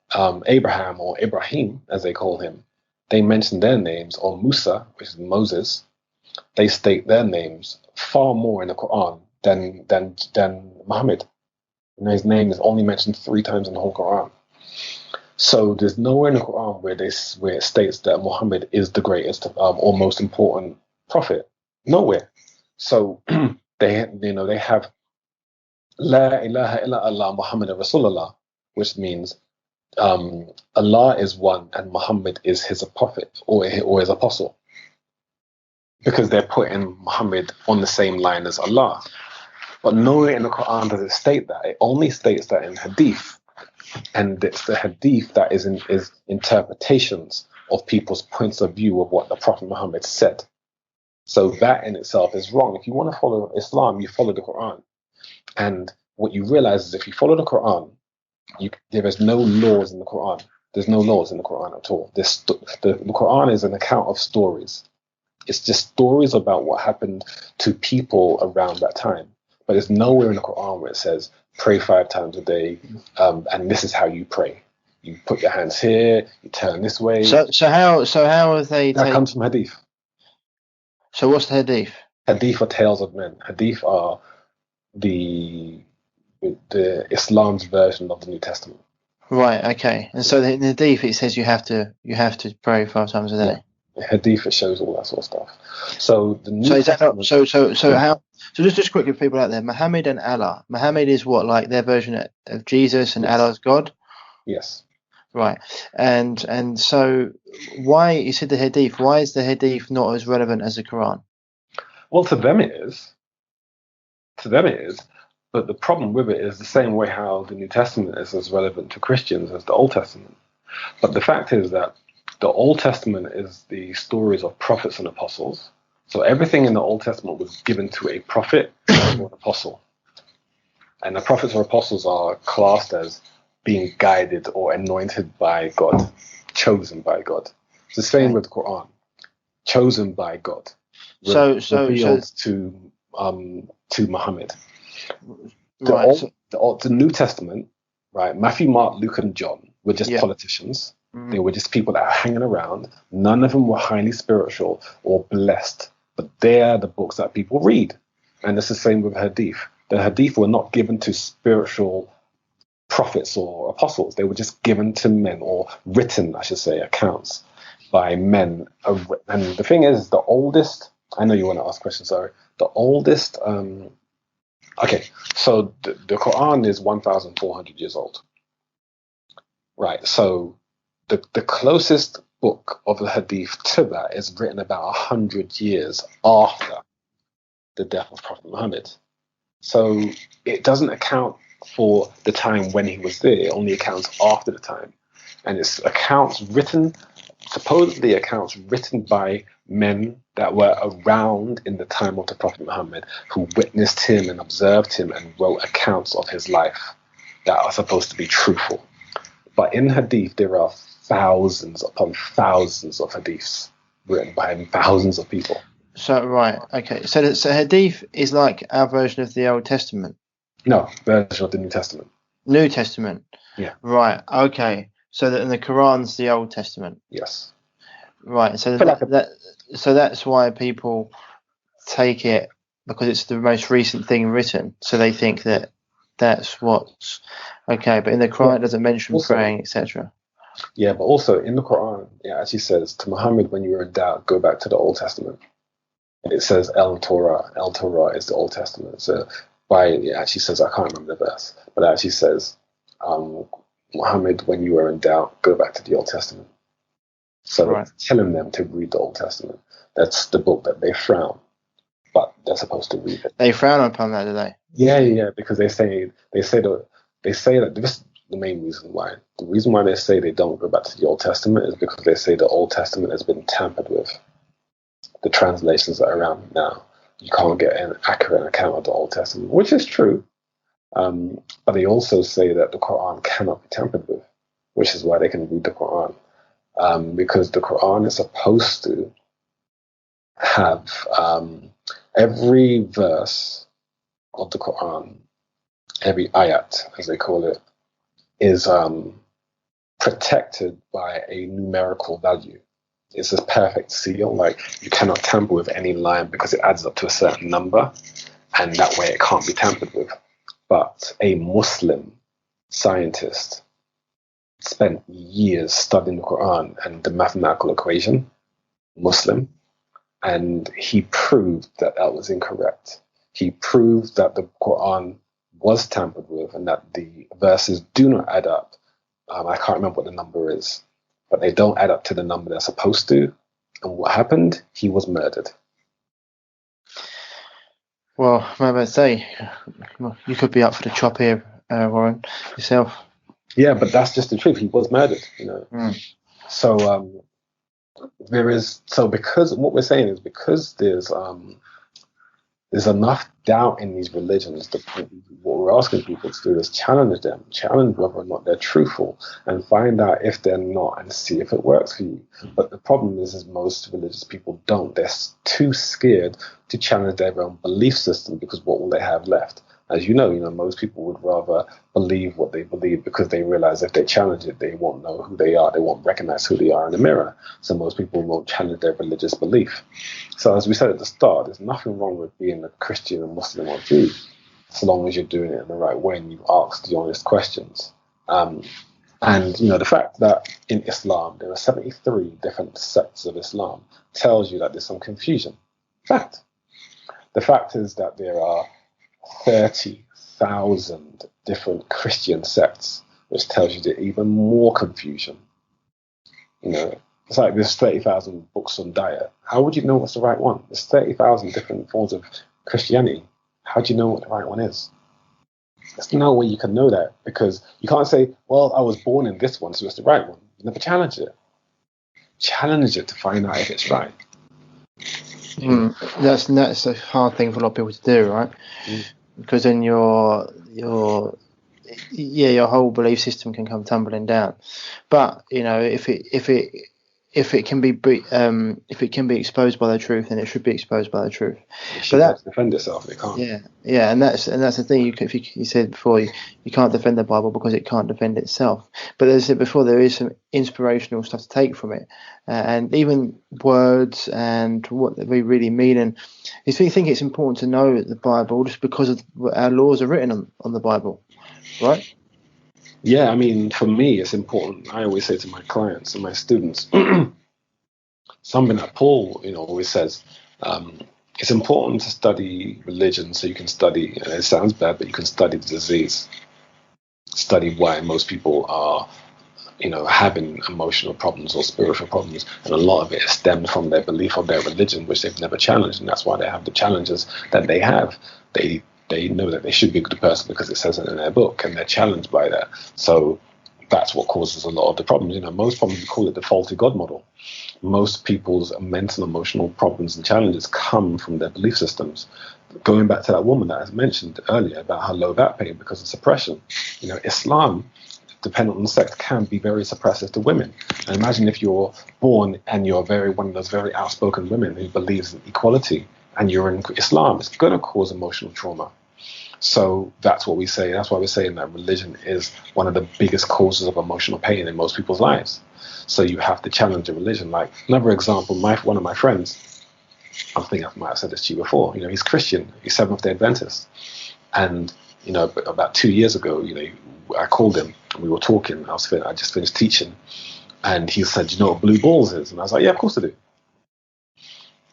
Abraham, or Ibrahim, as they call him. They mention their names, or Musa, which is Moses. They state their names far more in the Quran than Muhammad. And his name is only mentioned 3 times in the whole Quran. So there's nowhere in the Quran where it states that Muhammad is the greatest or most important prophet. Nowhere. So they have La ilaha illa Allah Muhammad Rasulullah, which means Allah is one and Muhammad is his prophet or his apostle, because they're putting Muhammad on the same line as Allah. But nowhere in the Quran does it state that. It only states that in Hadith, and it's the Hadith that is interpretations of people's points of view of what the Prophet Muhammad said. So that in itself is wrong. If you want to follow Islam, you follow the Quran. And what you realize is if you follow the Quran, there is no laws in the Quran. There's no laws in the Quran at all. The Quran is an account of stories. It's just stories about what happened to people around that time. But there's nowhere in the Quran where it says, pray 5 times a day, and this is how you pray. You put your hands here, you turn this way. So how have they? That comes from Hadith. So what's the Hadith? Hadith are tales of men. Hadith are the Islam's version of the New Testament. Right. Okay. And so in the Hadith it says you have to pray 5 times a day. Yeah. Hadith, it shows all that sort of stuff. So the New So is that Testament, not, so how? So just quickly, people out there, Muhammad and Allah. Muhammad is what, like their version of Jesus, and Yes. Allah's God. Yes. Right. And so why, you said the Hadith, why is the Hadith not as relevant as the Quran? Well, to them it is. But the problem with it is the same way how the New Testament is as relevant to Christians as the Old Testament. But the fact is that the Old Testament is the stories of prophets and apostles. So everything in the Old Testament was given to a prophet or an apostle. And the prophets or apostles are classed as being guided or anointed by God, chosen by God. It's the same with the Quran, chosen by God, revealed to Muhammad. The New Testament, right? Matthew, Mark, Luke, and John were just politicians. Mm-hmm. They were just people that were hanging around. None of them were highly spiritual or blessed, but they are the books that people read. And it's the same with Hadith. The Hadith were not given to spiritual prophets or apostles. They were just given to men, or written, I should say, accounts by men. And the thing is, the oldest, I know you want to ask questions, sorry. The oldest Okay, so the Quran is 1,400 years old. Right, so the closest book of the Hadith to that is written about 100 years after the death of Prophet Muhammad. So it doesn't account for the time when he was there, it only accounts after the time. And it's supposedly accounts written by men that were around in the time of the Prophet Muhammad, who witnessed him and observed him and wrote accounts of his life that are supposed to be truthful. But in Hadith, there are thousands upon thousands of Hadiths written by thousands of people. So, right, okay. So Hadith is like our version of the Old Testament? No, version of the New Testament. New Testament? Yeah. Right, okay. So that in the Quran's the Old Testament? Yes. Right, so so that's why people take it, because it's the most recent thing written, so they think that that's what's... Okay, but in the Quran it doesn't mention also, praying, etc. Yeah, but also in the Quran, it actually says to Muhammad, when you're in doubt, go back to the Old Testament. And it says El-Torah. El-Torah is the Old Testament. So it actually says, I can't remember the verse, but it actually says, Muhammad, when you are in doubt, go back to the Old Testament. So right. It's telling them to read the Old Testament. That's the book that they frown, but they're supposed to read it. They frown upon that, do they? Yeah, because they say that this is the main reason why. The reason why they say they don't go back to the Old Testament is because they say the Old Testament has been tampered with. The translations that are around now, you can't get an accurate account of the Old Testament, which is true. But they also say that the Quran cannot be tampered with, which is why they can read the Quran. Because the Quran is supposed to have every verse of the Quran, every ayat, as they call it, is protected by a numerical value. It's a perfect seal, like you cannot tamper with any line because it adds up to a certain number, and that way it can't be tampered with. But a Muslim scientist spent years studying the Quran and the mathematical equation, Muslim, and he proved that was incorrect. He proved that the Quran was tampered with and that the verses do not add up. I can't remember what the number is, but they don't add up to the number they're supposed to. And what happened? He was murdered. Well, I'm about to say, you could be up for the chop here, Warren, yourself. Yeah, but that's just the truth. He was murdered, So because what we're saying is because there's enough doubt in these religions, what we're asking people to do is challenge them, challenge whether or not they're truthful, and find out if they're not and see if it works for you. But the problem is most religious people don't. They're too scared to challenge their own belief system because what will they have left? As you know, most people would rather believe what they believe because they realize if they challenge it, they won't know who they are. They won't recognize who they are in the mirror. So most people won't challenge their religious belief. So as we said at the start, there's nothing wrong with being a Christian, a Muslim, or Jew, so long as you're doing it in the right way and you ask the honest questions. And the fact that in Islam there are 73 different sects of Islam tells you that there's some confusion. Fact. The fact is that there are 30,000 different Christian sects, which tells you that even more confusion. It's like there's 30,000 books on diet. How would you know what's the right one? There's 30,000 different forms of Christianity. How do you know what the right one is? There's no way you can know that because you can't say, well, I was born in this one, so it's the right one. You never challenge it. Challenge it to find out if it's right. That's a hard thing for a lot of people to do, right? Because then your whole belief system can come tumbling down. But if it can be exposed by the truth, then it should be exposed by the truth. It should have to defend itself. It can't. Yeah, and that's the thing. You said before, you can't defend the Bible because it can't defend itself. But as I said before, there is some inspirational stuff to take from it, and even words and what they really mean. And I think it's important to know the Bible just because of our laws are written on the Bible, right? Yeah, I mean, for me, it's important. I always say to my clients and my students, something that Paul, always says, it's important to study religion so you can study, and it sounds bad, but you can study the disease, study why most people are, having emotional problems or spiritual problems. And a lot of it is stemmed from their belief of their religion, which they've never challenged. And that's why they have the challenges that they have. They know that they should be a good person because it says it in their book, and they're challenged by that. So that's what causes a lot of the problems. Most problems, we call it the faulty God model. Most people's mental, emotional problems and challenges come from their belief systems. Going back to that woman that I mentioned earlier about her low back pain because of suppression, Islam, dependent on the sect, can be very suppressive to women. And imagine if you're born and you're one of those very outspoken women who believes in equality, and you're in Islam, it's going to cause emotional trauma. So that's what we say. That's why we're saying that religion is one of the biggest causes of emotional pain in most people's lives. So you have to challenge a religion. Like another example, one of my friends, I think I might have said this to you before, he's Christian, he's Seventh-day Adventist. And, about 2 years ago, I called him and we were talking. I just finished teaching. And he said, "Do you know what blue balls is?" And I was like, "Yeah, of course I do."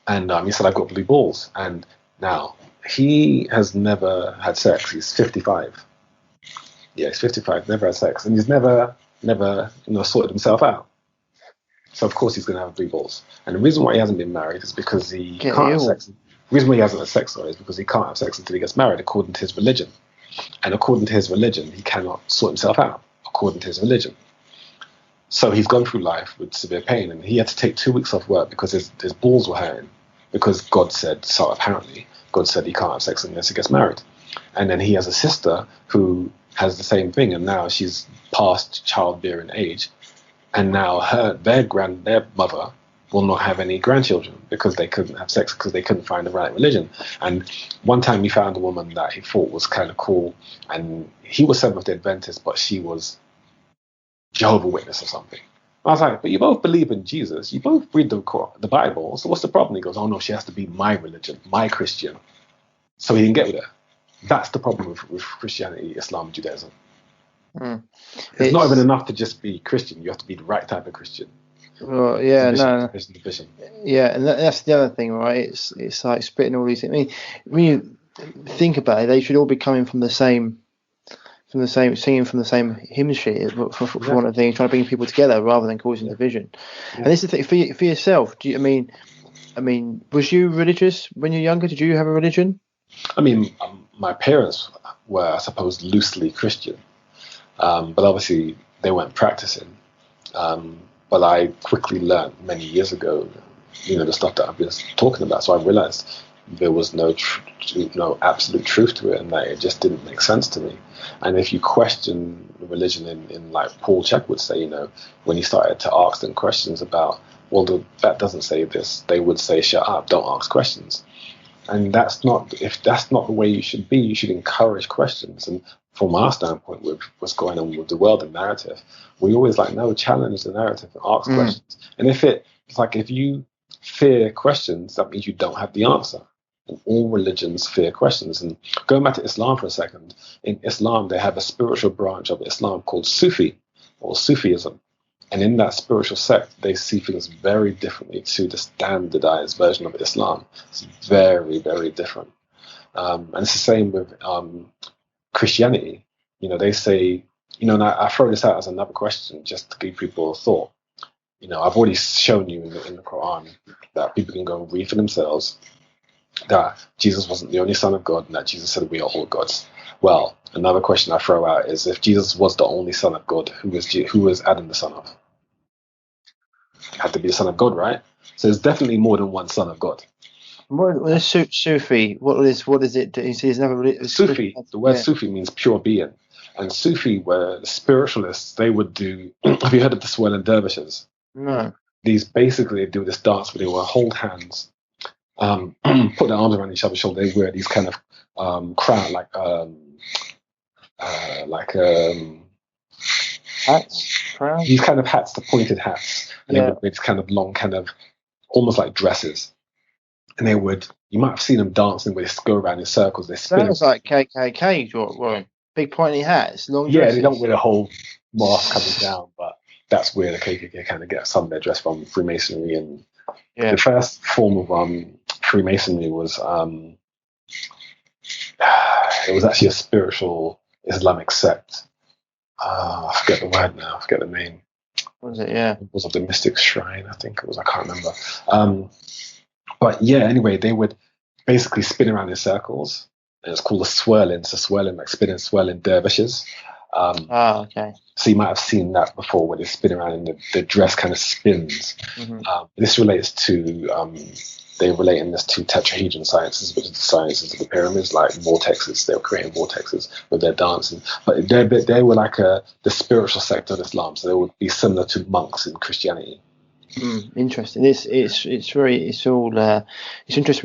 And he said, "I've got blue balls." And now he has never had sex. He's 55. Yeah, he's 55, never had sex. And he's never sorted himself out. So of course he's going to have blue balls. And the reason why he hasn't been married is because he can't have sex. The reason why he hasn't had sex is because he can't have sex until he gets married, according to his religion. And according to his religion, he cannot sort himself out, according to his religion. So he's gone through life with severe pain, and he had to take 2 weeks off work because his balls were hurting, because God said, so apparently, God said he can't have sex unless he gets married. And then he has a sister who has the same thing, and now she's past childbearing age, and now their mother will not have any grandchildren because they couldn't have sex because they couldn't find the right religion. And one time he found a woman that he thought was kind of cool, and he was Seventh-day Adventist, but she was Jehovah's Witness or something. I was like, "But you both believe in Jesus, you both read the Bible, so what's the problem?" He goes, "Oh no, she has to be my religion, my Christian." So he didn't get with her. That's the problem with Christianity, Islam, Judaism. It's not even enough to just be Christian. You have to be the right type of Christian. Well, yeah, division. Yeah, and that's the other thing, right? It's like splitting all these things. I mean, when you think about it, they should all be coming from the same, singing from the same hymn sheet, for one of the things, trying to bring people together rather than causing division. Yeah. And this is the thing for yourself. I mean, was you religious when you were younger? Did you have a religion? I mean, my parents were, I suppose, loosely Christian, but obviously they weren't practicing. But I quickly learned many years ago, the stuff that I've been talking about. So I realized there was no absolute truth to it, and that it just didn't make sense to me. And if you question religion in like Paul Check would say, when he started to ask them questions about, well, that doesn't say this, they would say, "Shut up, don't ask questions." And if that's not the way you should be, you should encourage questions. And from our standpoint, with what's going on with the world and narrative, we always challenge the narrative and ask questions. And if you fear questions, that means you don't have the answer. And all religions fear questions. And going back to Islam for a second, in Islam, they have a spiritual branch of Islam called Sufi, or Sufism. And in that spiritual sect, they see things very differently to the standardized version of Islam. It's very, very different. And it's the same with Christianity. They say, and I throw this out as another question just to give people a thought. I've already shown you in the Quran that people can go and read for themselves that Jesus wasn't the only Son of God, and that Jesus said we are all gods. Well, another question I throw out is, if Jesus was the only Son of God, who was Adam the son of? Had to be the Son of God, right? So there's definitely more than one Son of God. What is Sufi? What is it? Sufi. The word Sufi means pure being, and Sufi were spiritualists. They would do. Have you heard of the swirling dervishes? No. These basically do this dance where they will hold hands, put their arms around each other's shoulder. They wear these kind of crown, hats, crowns. These kind of hats, the pointed hats, and they would wear these kind of long, kind of almost like dresses. And you might have seen them dancing where they go around in circles. They spin. Sounds like KKK, wearing big pointy hats, long dresses. Yeah, they don't wear the whole mask coming down, but that's where the KKK kind of get some of their dress from, Freemasonry. And the first form of Freemasonry was it was actually a spiritual Islamic sect. I forget the word now. I forget the name. What was it? Yeah. It was of the Mystic Shrine, I think it was. I can't remember. But yeah, anyway, they would basically spin around in circles. And it's called a swirling. It's a swirling, like spinning, swirling dervishes. Okay. So you might have seen that before, where they spin around and the dress kind of spins. This relates to they relate in this to tetrahedron sciences, which is the sciences of the pyramids, like vortexes. They were creating vortexes with their dancing, but they were like the spiritual sect of Islam, so they would be similar to monks in Christianity. Interesting. It's interesting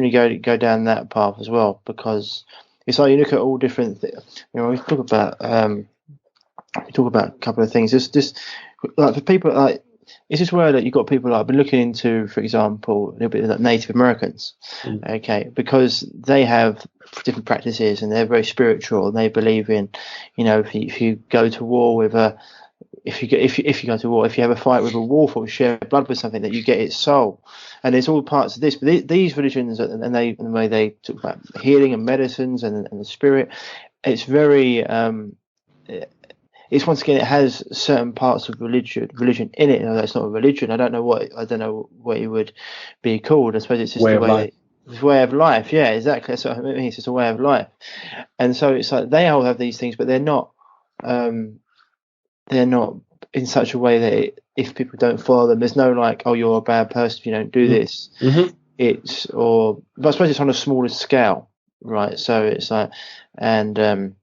when you go down that path as well, because it's like you look at all different things. We talk about a couple of things. Just like for people like. It's just where that you've got people like I've been looking into, for example, a little bit like Native Americans, okay, because they have different practices and they're very spiritual and they believe in, if you go to war with if you go to war, if you have a fight with a wolf or share blood with something, that you get its soul, and it's all parts of this. But these religions and the way they talk about healing and medicines and the spirit, it's very. It's once again, it has certain parts of religion in it. It's not a religion. I don't know what it would be called. I suppose it's just way the of life. It's way of life. Yeah, exactly. That's what I mean. It's just a way of life. And so it's like they all have these things, but they're not in such a way that if people don't follow them, there's no like, oh, you're a bad person if you don't do this. But I suppose it's on a smaller scale, right? So it's like, and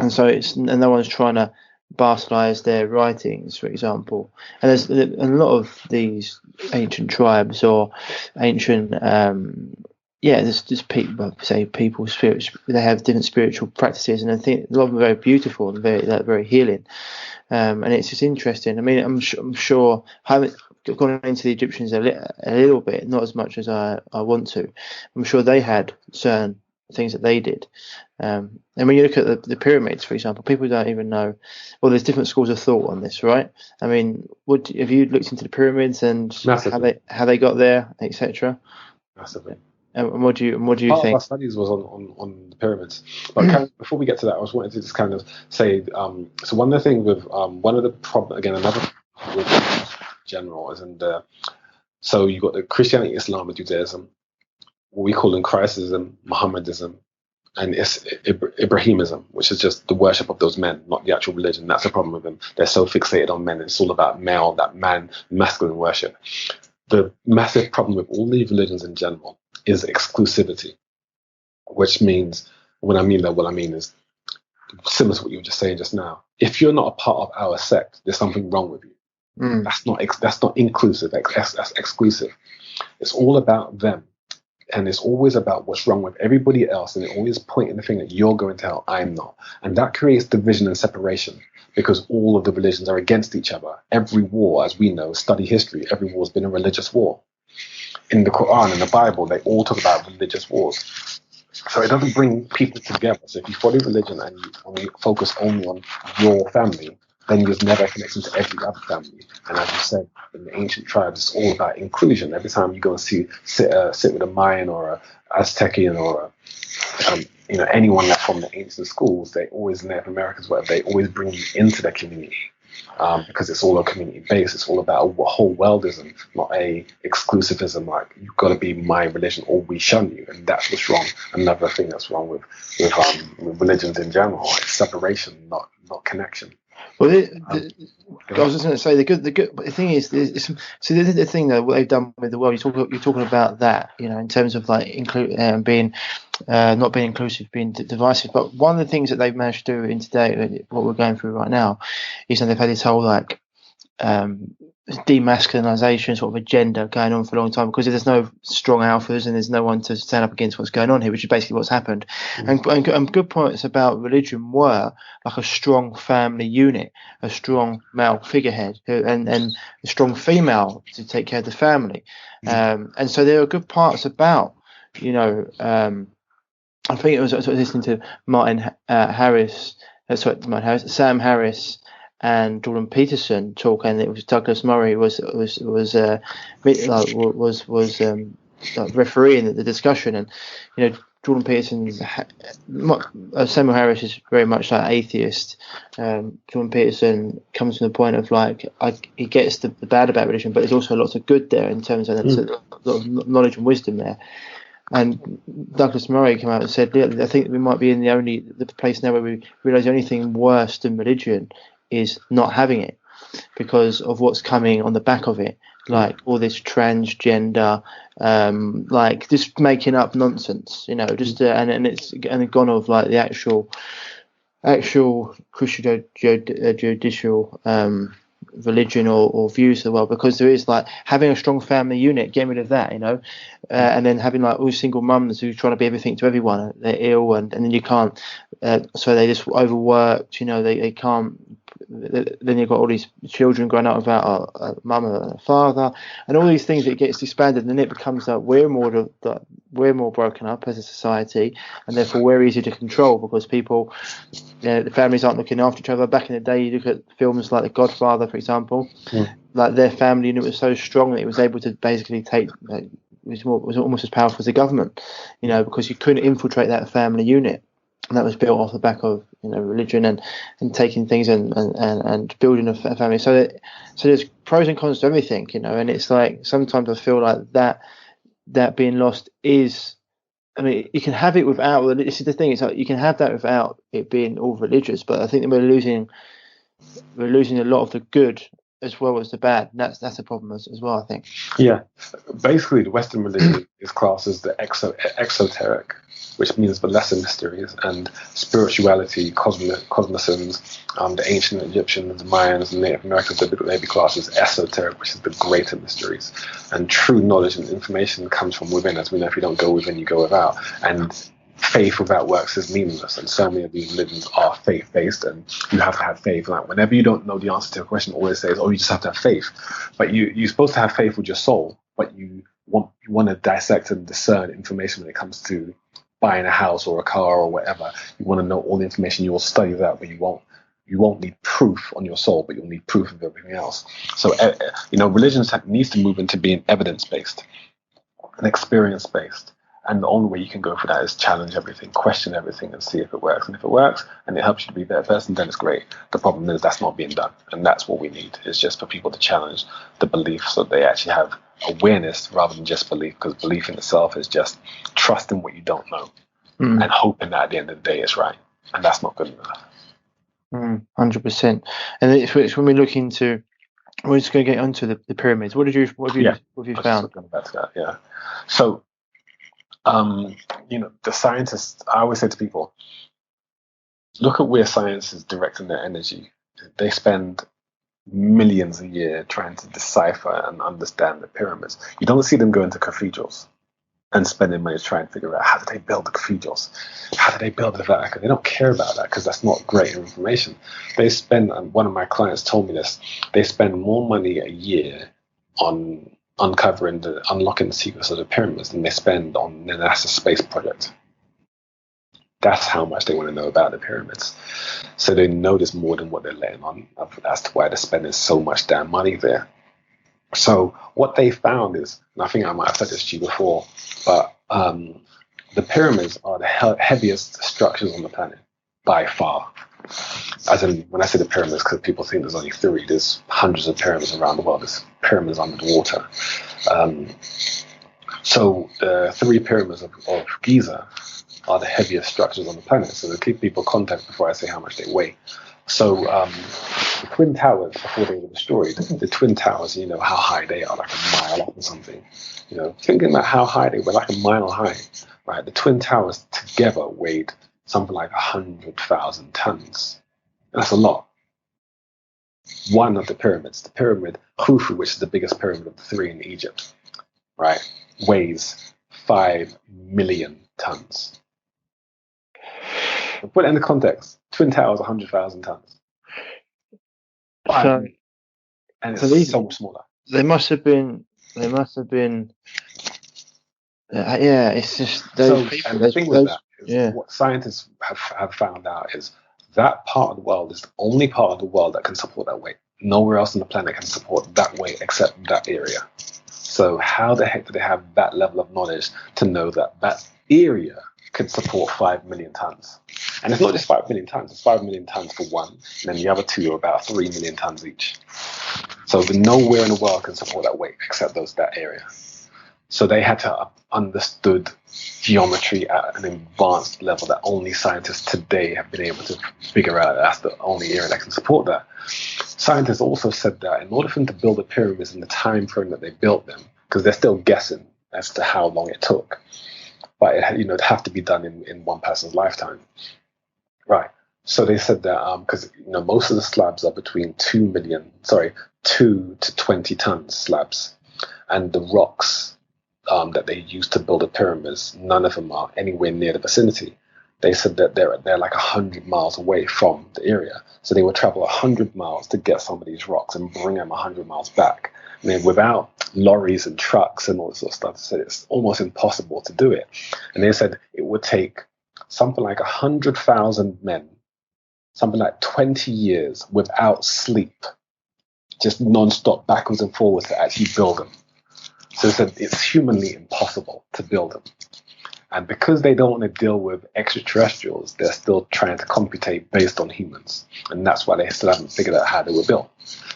so no one's trying to bastardize their writings, for example. And there's a lot of these ancient tribes or ancient, there's just people spirits. They have different spiritual practices, and I think a lot of them are very beautiful and very healing. And it's just interesting. I mean, I'm sure I haven't gone into the Egyptians a little bit, not as much as I want to. I'm sure they had certain things that they did. And when you look at the pyramids, for example, people don't even know. Well, there's different schools of thought on this, right? I mean, have you looked into the pyramids and how they got there, etc.? Massively. And what do you Part think? of our studies was on the pyramids. But before we get to that, I was wanting to just kind of say. So one of the things with one of the problem again, another with general is so you got the Christianity, Islam, and Judaism. What we call in Christism, Mohammedism, and Ibrahimism, which is just the worship of those men, not the actual religion. That's the problem with them. They're so fixated on men. It's all about masculine worship. The massive problem with all these religions in general is exclusivity, which means, what I mean is similar to what you were just saying just now. If you're not a part of our sect, there's something wrong with you. That's not inclusive. That's exclusive. It's all about them. And it's always about what's wrong with everybody else, and it always pointing the finger, you're going to hell, I'm not. And that creates division and separation, because all of the religions are against each other. Every war, as we know, study history, every war has been a religious war. In the Quran and the Bible, they all talk about religious wars. So it doesn't bring people together. So if you follow religion and you focus only on your family, then you're never connecting to every other family. And as you said, in the ancient tribes, it's all about inclusion. Every time you go and sit with a Mayan or a Aztecian or anyone that's from the ancient schools, they always, Native Americans, whatever, they always bring you into their community. Because it's all a community base. It's all about a whole worldism, not a exclusivism, like you've got to be my religion or we shun you. And that's what's wrong. Another thing that's wrong with religions in general. It's separation, not connection. Well, I was just going to say the good. But the thing is, the thing though, what they've done with the world. You're talking about that, in terms of like being not being inclusive, being divisive. But one of the things that they've managed to do in today, what we're going through right now, is that they've had this whole like demasculinization sort of agenda going on for a long time, because there's no strong alphas and there's no one to stand up against what's going on here, which is basically what's happened. And good points about religion were like a strong family unit, a strong male figurehead, and a strong female to take care of the family. And so there are good parts about, I think it was listening to Sam Harris and Jordan Peterson talk, and it was Douglas Murray was refereeing the discussion. And Jordan Peterson, Samuel Harris is very much like atheist. Jordan Peterson comes from the point of he gets the bad about religion, but there's also lots of good there in terms of a lot of knowledge and wisdom there. And Douglas Murray came out and said, I think we might be in the place now where we realise the only thing worse than religion is not having it, because of what's coming on the back of it, like all this transgender, like just making up nonsense, just and it's gone of like the actual Christian judicial religion or views of the world, because there is like having a strong family unit, getting rid of that, and then having like all single mums who are trying to be everything to everyone, they're ill and then you can't, so they just overworked, they can't. Then you've got all these children growing up without a mum and a father, and all these things. It gets expanded, and then it becomes like we're more broken up as a society, and therefore we're easier to control because people, the families aren't looking after each other. Back in the day, you look at films like The Godfather, for example, like their family unit was so strong that it was able to basically take. It was almost as powerful as the government, because you couldn't infiltrate that family unit. And that was built off the back of religion and taking things and building a family. So there's pros and cons to everything, and it's like sometimes I feel like that being lost is. I mean, you can have it without. This is the thing. It's like you can have that without it being all religious. But I think that we're losing a lot of the good as well as the bad. And that's a problem as well, I think. Yeah, basically, the Western religion is classed as the exoteric, which means the lesser mysteries, and spirituality, cosmicians, the ancient Egyptians, the Mayans, and Native Americans, they'd be classed as esoteric, which is the greater mysteries. And true knowledge and information comes from within. As we know, if you don't go within, you go without. And faith without works is meaningless. And so many of these religions are faith-based, and you have to have faith. Like whenever you don't know the answer to a question, always says, "Oh, you just have to have faith." But you're supposed to have faith with your soul, but you want to dissect and discern information when it comes to buying a house or a car or whatever. You want to know all the information. You will study that, but you won't need proof on your soul, but you'll need proof of everything else. So, religion needs to move into being evidence-based and experience-based. And the only way you can go for that is challenge everything, question everything, and see if it works. And if it works and it helps you to be a better person, then it's great. The problem is that's not being done. And that's what we need, is just for people to challenge the belief so they actually have awareness rather than just belief, because belief in itself is just trusting what you don't know and hoping that at the end of the day it's right. And that's not good enough. 100%. And it's when we look into, we're just going to get onto the pyramids. What have you found? Back to that, yeah. So, the scientists, I always say to people, look at where science is directing their energy. They spend millions a year trying to decipher and understand the pyramids. You don't see them going to cathedrals and spending money to try and figure out how did they build the cathedrals? How did they build the Vatican? They don't care about that because that's not great information. They spend, and one of my clients told me this, they spend more money a year on unlocking the secrets of the pyramids than they spend on the NASA space project. That's how much they want to know about the pyramids. So they know there's more than what they're letting on. That's why they're spending so much damn money there. So what they found is, and I think I might have said this to you before, but the pyramids are the heaviest structures on the planet by far. As in, when I say the pyramids, because people think there's only 3, there's hundreds of pyramids around the world. There's pyramids under the water. So the 3 pyramids of Giza are the heaviest structures on the planet. So to keep people context before I say how much they weigh. So the Twin Towers, before they were destroyed, the Twin Towers, you know how high they are, like a mile up or something. Thinking about how high they were, like a mile high, right? The Twin Towers together weighed something like 100,000 tons. And that's a lot. One of the pyramids, the pyramid Khufu, which is the biggest pyramid of the 3 in Egypt, right, weighs 5 million tons. So put it in the context, Twin Towers, 100,000 tons. And it's so much smaller. They must have been. Yeah, it's just those people. And the thing with that is what scientists have found out is that part of the world is the only part of the world that can support that weight. Nowhere else on the planet can support that weight except that area. So how the heck do they have that level of knowledge to know that that area could support 5 million tons? And it's not just 5 million tons, it's 5 million tons for one, and then the other two are about 3 million tons each. So nowhere in the world can support that weight except that area. So they had to have understood geometry at an advanced level that only scientists today have been able to figure out. That's the only area that can support that. Scientists also said that in order for them to build the pyramids in the time frame that they built them, because they're still guessing as to how long it took, but it'd have to be done in one person's lifetime. Right. So they said that because most of the slabs are between 2 to 20 tons slabs, and the rocks that they used to build the pyramids, none of them are anywhere near the vicinity. They said that they're like 100 miles away from the area, so they would travel 100 miles to get some of these rocks and bring them 100 miles back. I mean, without lorries and trucks and all this sort of stuff, so it's almost impossible to do it. And they said it would take something like 100,000 men, something like 20 years without sleep, just non-stop backwards and forwards to actually build them. So they said it's humanly impossible to build them. And because they don't want to deal with extraterrestrials, they're still trying to computate based on humans. And that's why they still haven't figured out how they were built.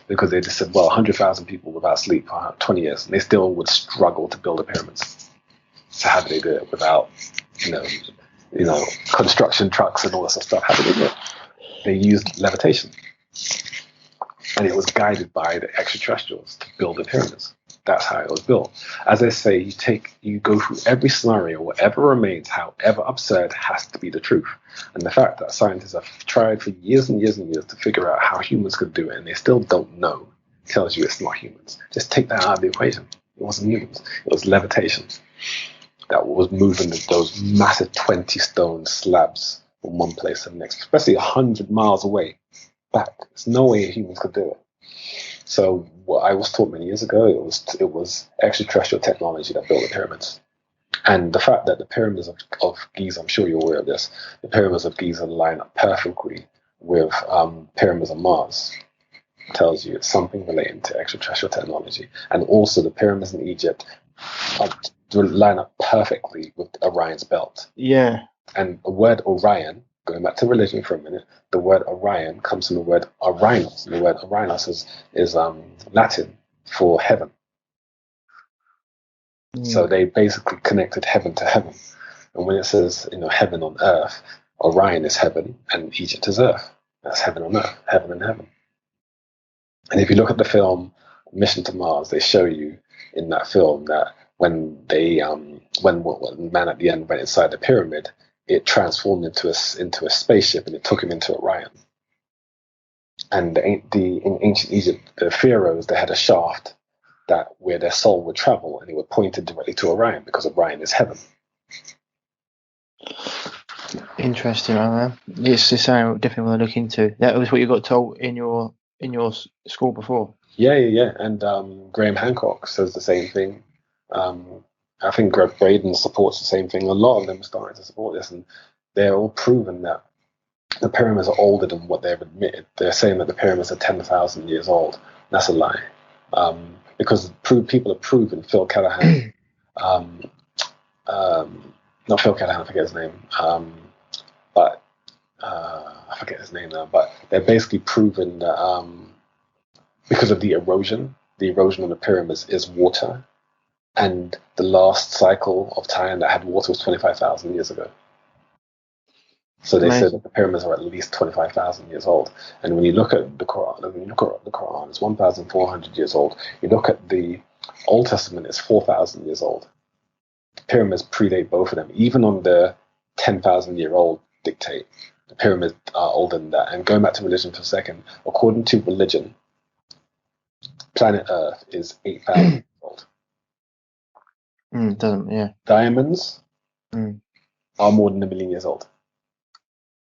Because they just said, well, 100,000 people without sleep for 20 years, and they still would struggle to build the pyramids. So how do they do it without, construction trucks and all this sort of stuff? How do they do it? They used levitation. And it was guided by the extraterrestrials to build the pyramids. That's how it was built. As I say, you go through every scenario, whatever remains, however absurd, has to be the truth. And the fact that scientists have tried for years and years and years to figure out how humans could do it, and they still don't know, tells you it's not humans. Just take that out of the equation. It wasn't humans. It was levitation that was moving those massive 20-stone slabs from one place to the next, especially 100 miles away back. There's no way humans could do it. So what I was taught many years ago, it was extraterrestrial technology that built the pyramids. And the fact that the pyramids of Giza, I'm sure you're aware of this, the pyramids of Giza line up perfectly with pyramids of Mars tells you it's something relating to extraterrestrial technology. And also the pyramids in Egypt line up perfectly with Orion's belt. Yeah. And the word Orion, going back to religion for a minute, the word Orion comes from the word Orinos. And the word Orinos is Latin for heaven. So they basically connected heaven to heaven. And when it says, heaven on earth, Orion is heaven and Egypt is earth. That's heaven on earth, heaven and heaven. And if you look at the film Mission to Mars, they show you in that film that when man at the end went inside the pyramid, it transformed into a spaceship and it took him into Orion. And in ancient Egypt, the pharaohs, they had a shaft where their soul would travel, and it would point it directly to Orion because Orion is heaven. Interesting, man. It's something I definitely want to look into. That was what you got told in your school before. Yeah. And Graham Hancock says the same thing. I think Greg Braden supports the same thing. A lot of them are starting to support this, and they're all proven that the pyramids are older than what they've admitted. They're saying that the pyramids are 10,000 years old. That's a lie. Because people have proven Phil Callahan, not Phil Callahan, I forget his name, but I forget his name now, but they're basically proven that because of the erosion of the pyramids is water, and the last cycle of time that had water was 25,000 years ago. So they said that the pyramids are at least 25,000 years old. And when you look at the Quran, it's 1,400 years old. You look at the Old Testament, it's 4,000 years old. The pyramids predate both of them. Even on the 10,000-year-old dictate, the pyramids are older than that. And going back to religion for a second, according to religion, planet Earth is 8,000 years old. Diamonds are more than 1 million years old.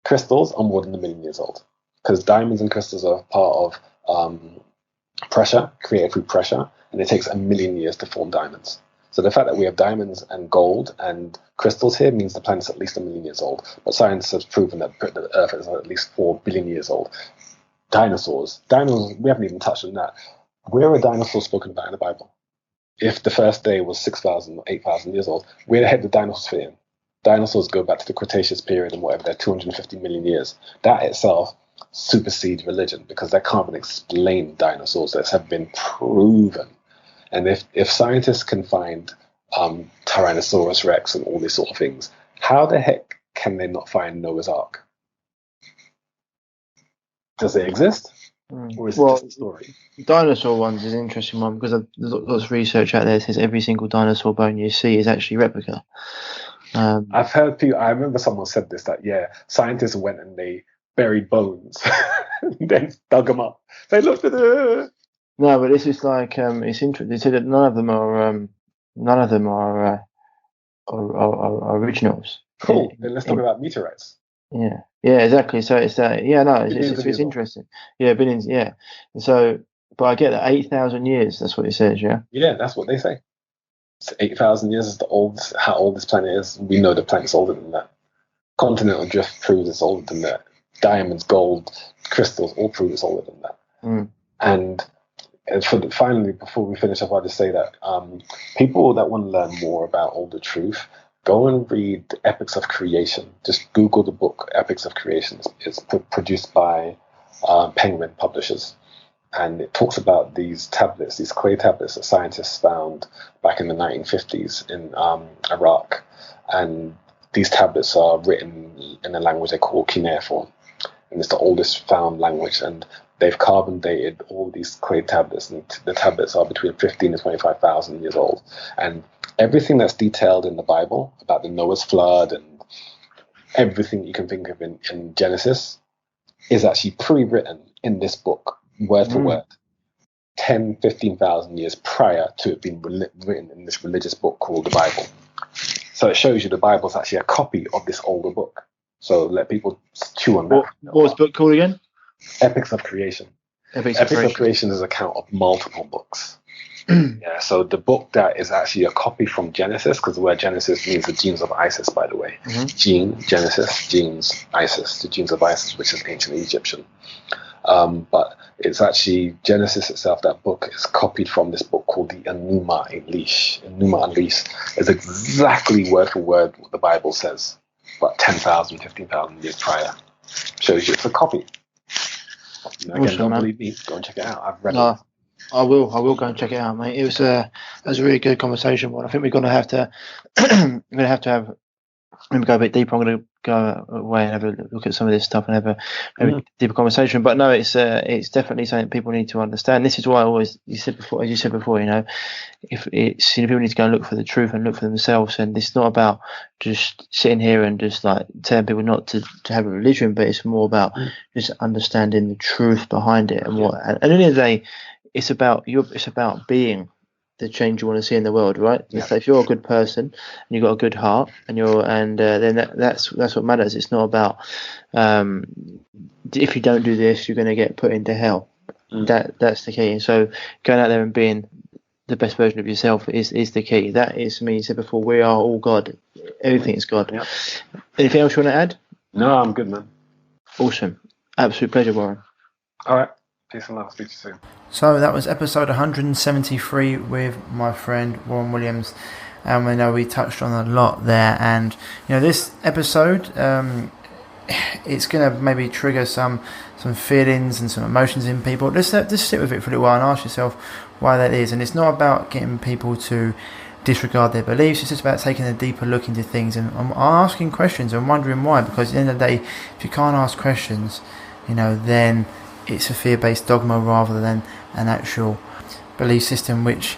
Crystals are more than 1 million years old, because diamonds and crystals are part of pressure, created through pressure, and it takes 1 million years to form diamonds. So the fact that we have diamonds and gold and crystals here means the planet's at least 1 million years old. But science has proven that the Earth is at least 4 billion years old. Dinosaurs, we haven't even touched on that. Where are dinosaurs spoken about in the Bible? if the first day was 6,000 or 8,000 years old, where the heck did dinosaurs fit in? Dinosaurs go back to the Cretaceous period and whatever, they're 250 million years. That itself supersedes religion because they can't even explain dinosaurs that have been proven. And if scientists can find Tyrannosaurus Rex and all these sort of things, how the heck can they not find Noah's Ark? Does it exist? Or is it just a story? Dinosaur ones is an interesting one because there's lots of research out there that says every single dinosaur bone you see is actually replica. I've heard people, I remember someone said this, that scientists went and they buried bones and then dug them up. They looked at it. No, but this is like it's interesting. They said that none of them are originals. Cool. Then let's talk about meteorites. Yeah, exactly. So it's it's interesting. Yeah, billions. Yeah. So, but I get that 8,000 years. That's what it says. Yeah. Yeah, that's what they say. 8,000 years is how old this planet is. We know the planet's older than that. Continental drift proves it's older than that. Diamonds, gold, crystals all prove it's older than that. And finally, before we finish up, I'll just say that people that want to learn more about all the truth, go and read Epics of Creation. Just Google the book Epics of Creation. It's produced by Penguin Publishers. And it talks about these tablets, these clay tablets that scientists found back in the 1950s in Iraq. And these tablets are written in a language they call cuneiform. And it's the oldest found language. And they've carbon dated all these clay tablets. And the tablets are between 15 and 25,000 years old. And everything that's detailed in the Bible about the Noah's flood and everything you can think of in Genesis is actually pre-written in this book, word for word, 10, 15,000 years prior to it being written in this religious book called the Bible. So it shows you the Bible is actually a copy of this older book. So let people chew on that. What was the book called again? Epics of Creation. Epics of Creation is an account of multiple books. Yeah, so the book that is actually a copy from Genesis, because the word Genesis means the genes of Isis, by the way. Genesis, genes, Isis, the genes of Isis, which is ancient Egyptian. But it's actually Genesis itself, that book is copied from this book called the Enuma Elish. Enuma Elish is exactly word for word what the Bible says, but 10,000, 15,000 years prior. Shows you it's a copy. Again, don't believe me, go and check it out. I've read it. I will go and check it out, mate. It was a really good conversation. One. I think we're going to have to have. Let me go a bit deeper. I'm going to go away and have a look at some of this stuff and have a deeper conversation. But no, it's definitely something people need to understand. This is why as you said before, if it's people need to go and look for the truth and look for themselves. And it's not about just sitting here and just like telling people not to have a religion, but it's more about just understanding the truth behind it and what. And at the end of the day, it's about being the change you want to see in the world, right? Yeah. So if you're a good person and you've got a good heart and then that's what matters. It's not about if you don't do this, you're going to get put into hell. That's the key. And so going out there and being the best version of yourself is the key. That is, me. You said before, we are all God. Everything is God. Yep. Anything else you want to add? No, I'm good, man. Awesome. Absolute pleasure, Warren. All right. Peace and love. Speak to you soon. So that was episode 173 with my friend Warren Williams, and we know we touched on a lot there. And this episode, it's going to maybe trigger some feelings and some emotions in people. Just sit with it for a little while and ask yourself why that is. And it's not about getting people to disregard their beliefs. It's just about taking a deeper look into things and asking questions and wondering why. Because at the end of the day, if you can't ask questions, then it's a fear-based dogma rather than an actual belief system which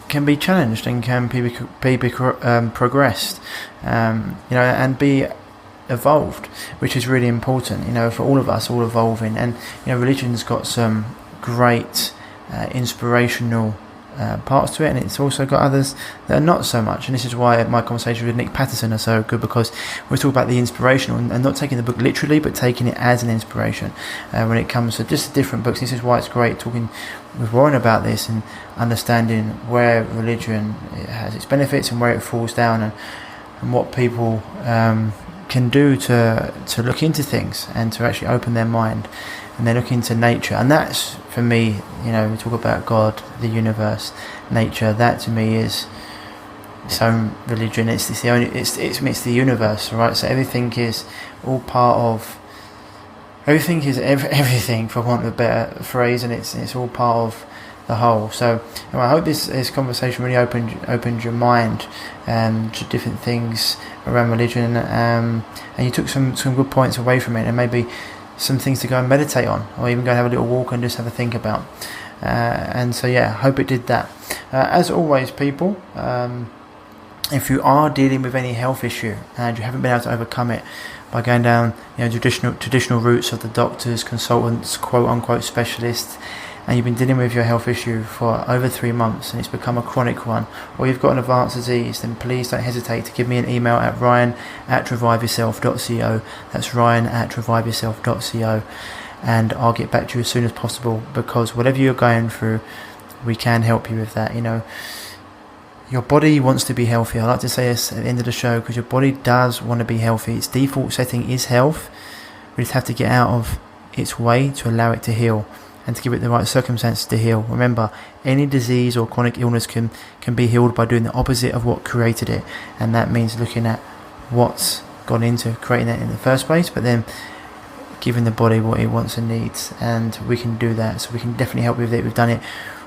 can be challenged and can be progressed, and be evolved, which is really important, for all of us, all evolving. And religion's got some great inspirational parts to it, and it's also got others that are not so much. And this is why my conversations with Nick Patterson are so good, because we're talking about the inspirational and not taking the book literally, but taking it as an inspiration when it comes to just different books. This is why it's great talking with Warren about this and understanding where religion has its benefits and where it falls down, and what people can do to look into things and to actually open their mind and they look into nature. And that's, for me, we talk about God, the universe, nature. That to me is its own religion. It's the universe, right? So everything is all part of. Everything is everything, for want of a better phrase, and it's all part of the whole. So I hope this conversation really opened your mind to different things around religion, and you took some good points away from it, and maybe some things to go and meditate on, or even go and have a little walk and just have a think about. And so I hope it did that. As always, people, if you are dealing with any health issue and you haven't been able to overcome it by going down traditional routes of the doctors, consultants, quote unquote specialists, and you've been dealing with your health issue for over 3 months and it's become a chronic one, or you've got an advanced disease, then please don't hesitate to give me an email at ryan@reviveyourself.co. That's ryan@reviveyourself.co, and I'll get back to you as soon as possible, because whatever you're going through, we can help you with that. Your body wants to be healthy. I like to say this at the end of the show, because your body does want to be healthy. Its default setting is health. We just have to get out of its way to allow it to heal, and to give it the right circumstances to heal. Remember, any disease or chronic illness can be healed by doing the opposite of what created it, and that means looking at what's gone into creating it in the first place, but then giving the body what it wants and needs, and we can do that. So we can definitely help with it. We've done it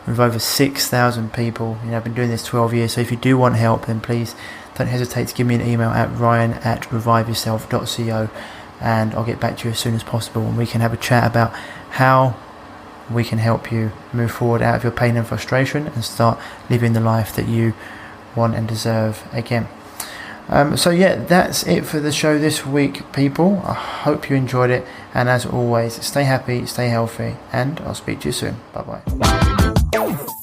with over 6,000 people. I've been doing this 12 years, so if you do want help, then please don't hesitate to give me an email at ryan@reviveyourself.co, and I'll get back to you as soon as possible, and we can have a chat about how we can help you move forward out of your pain and frustration and start living the life that you want and deserve again. That's it for the show this week, people. I hope you enjoyed it, and as always, stay happy, stay healthy, and I'll speak to you soon. Bye-bye.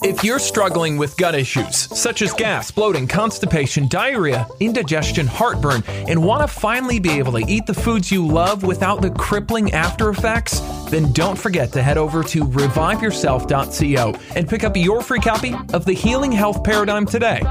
If you're struggling with gut issues, such as gas, bloating, constipation, diarrhea, indigestion, heartburn, and want to finally be able to eat the foods you love without the crippling after effects, then don't forget to head over to reviveyourself.co and pick up your free copy of The Healing Health Paradigm today.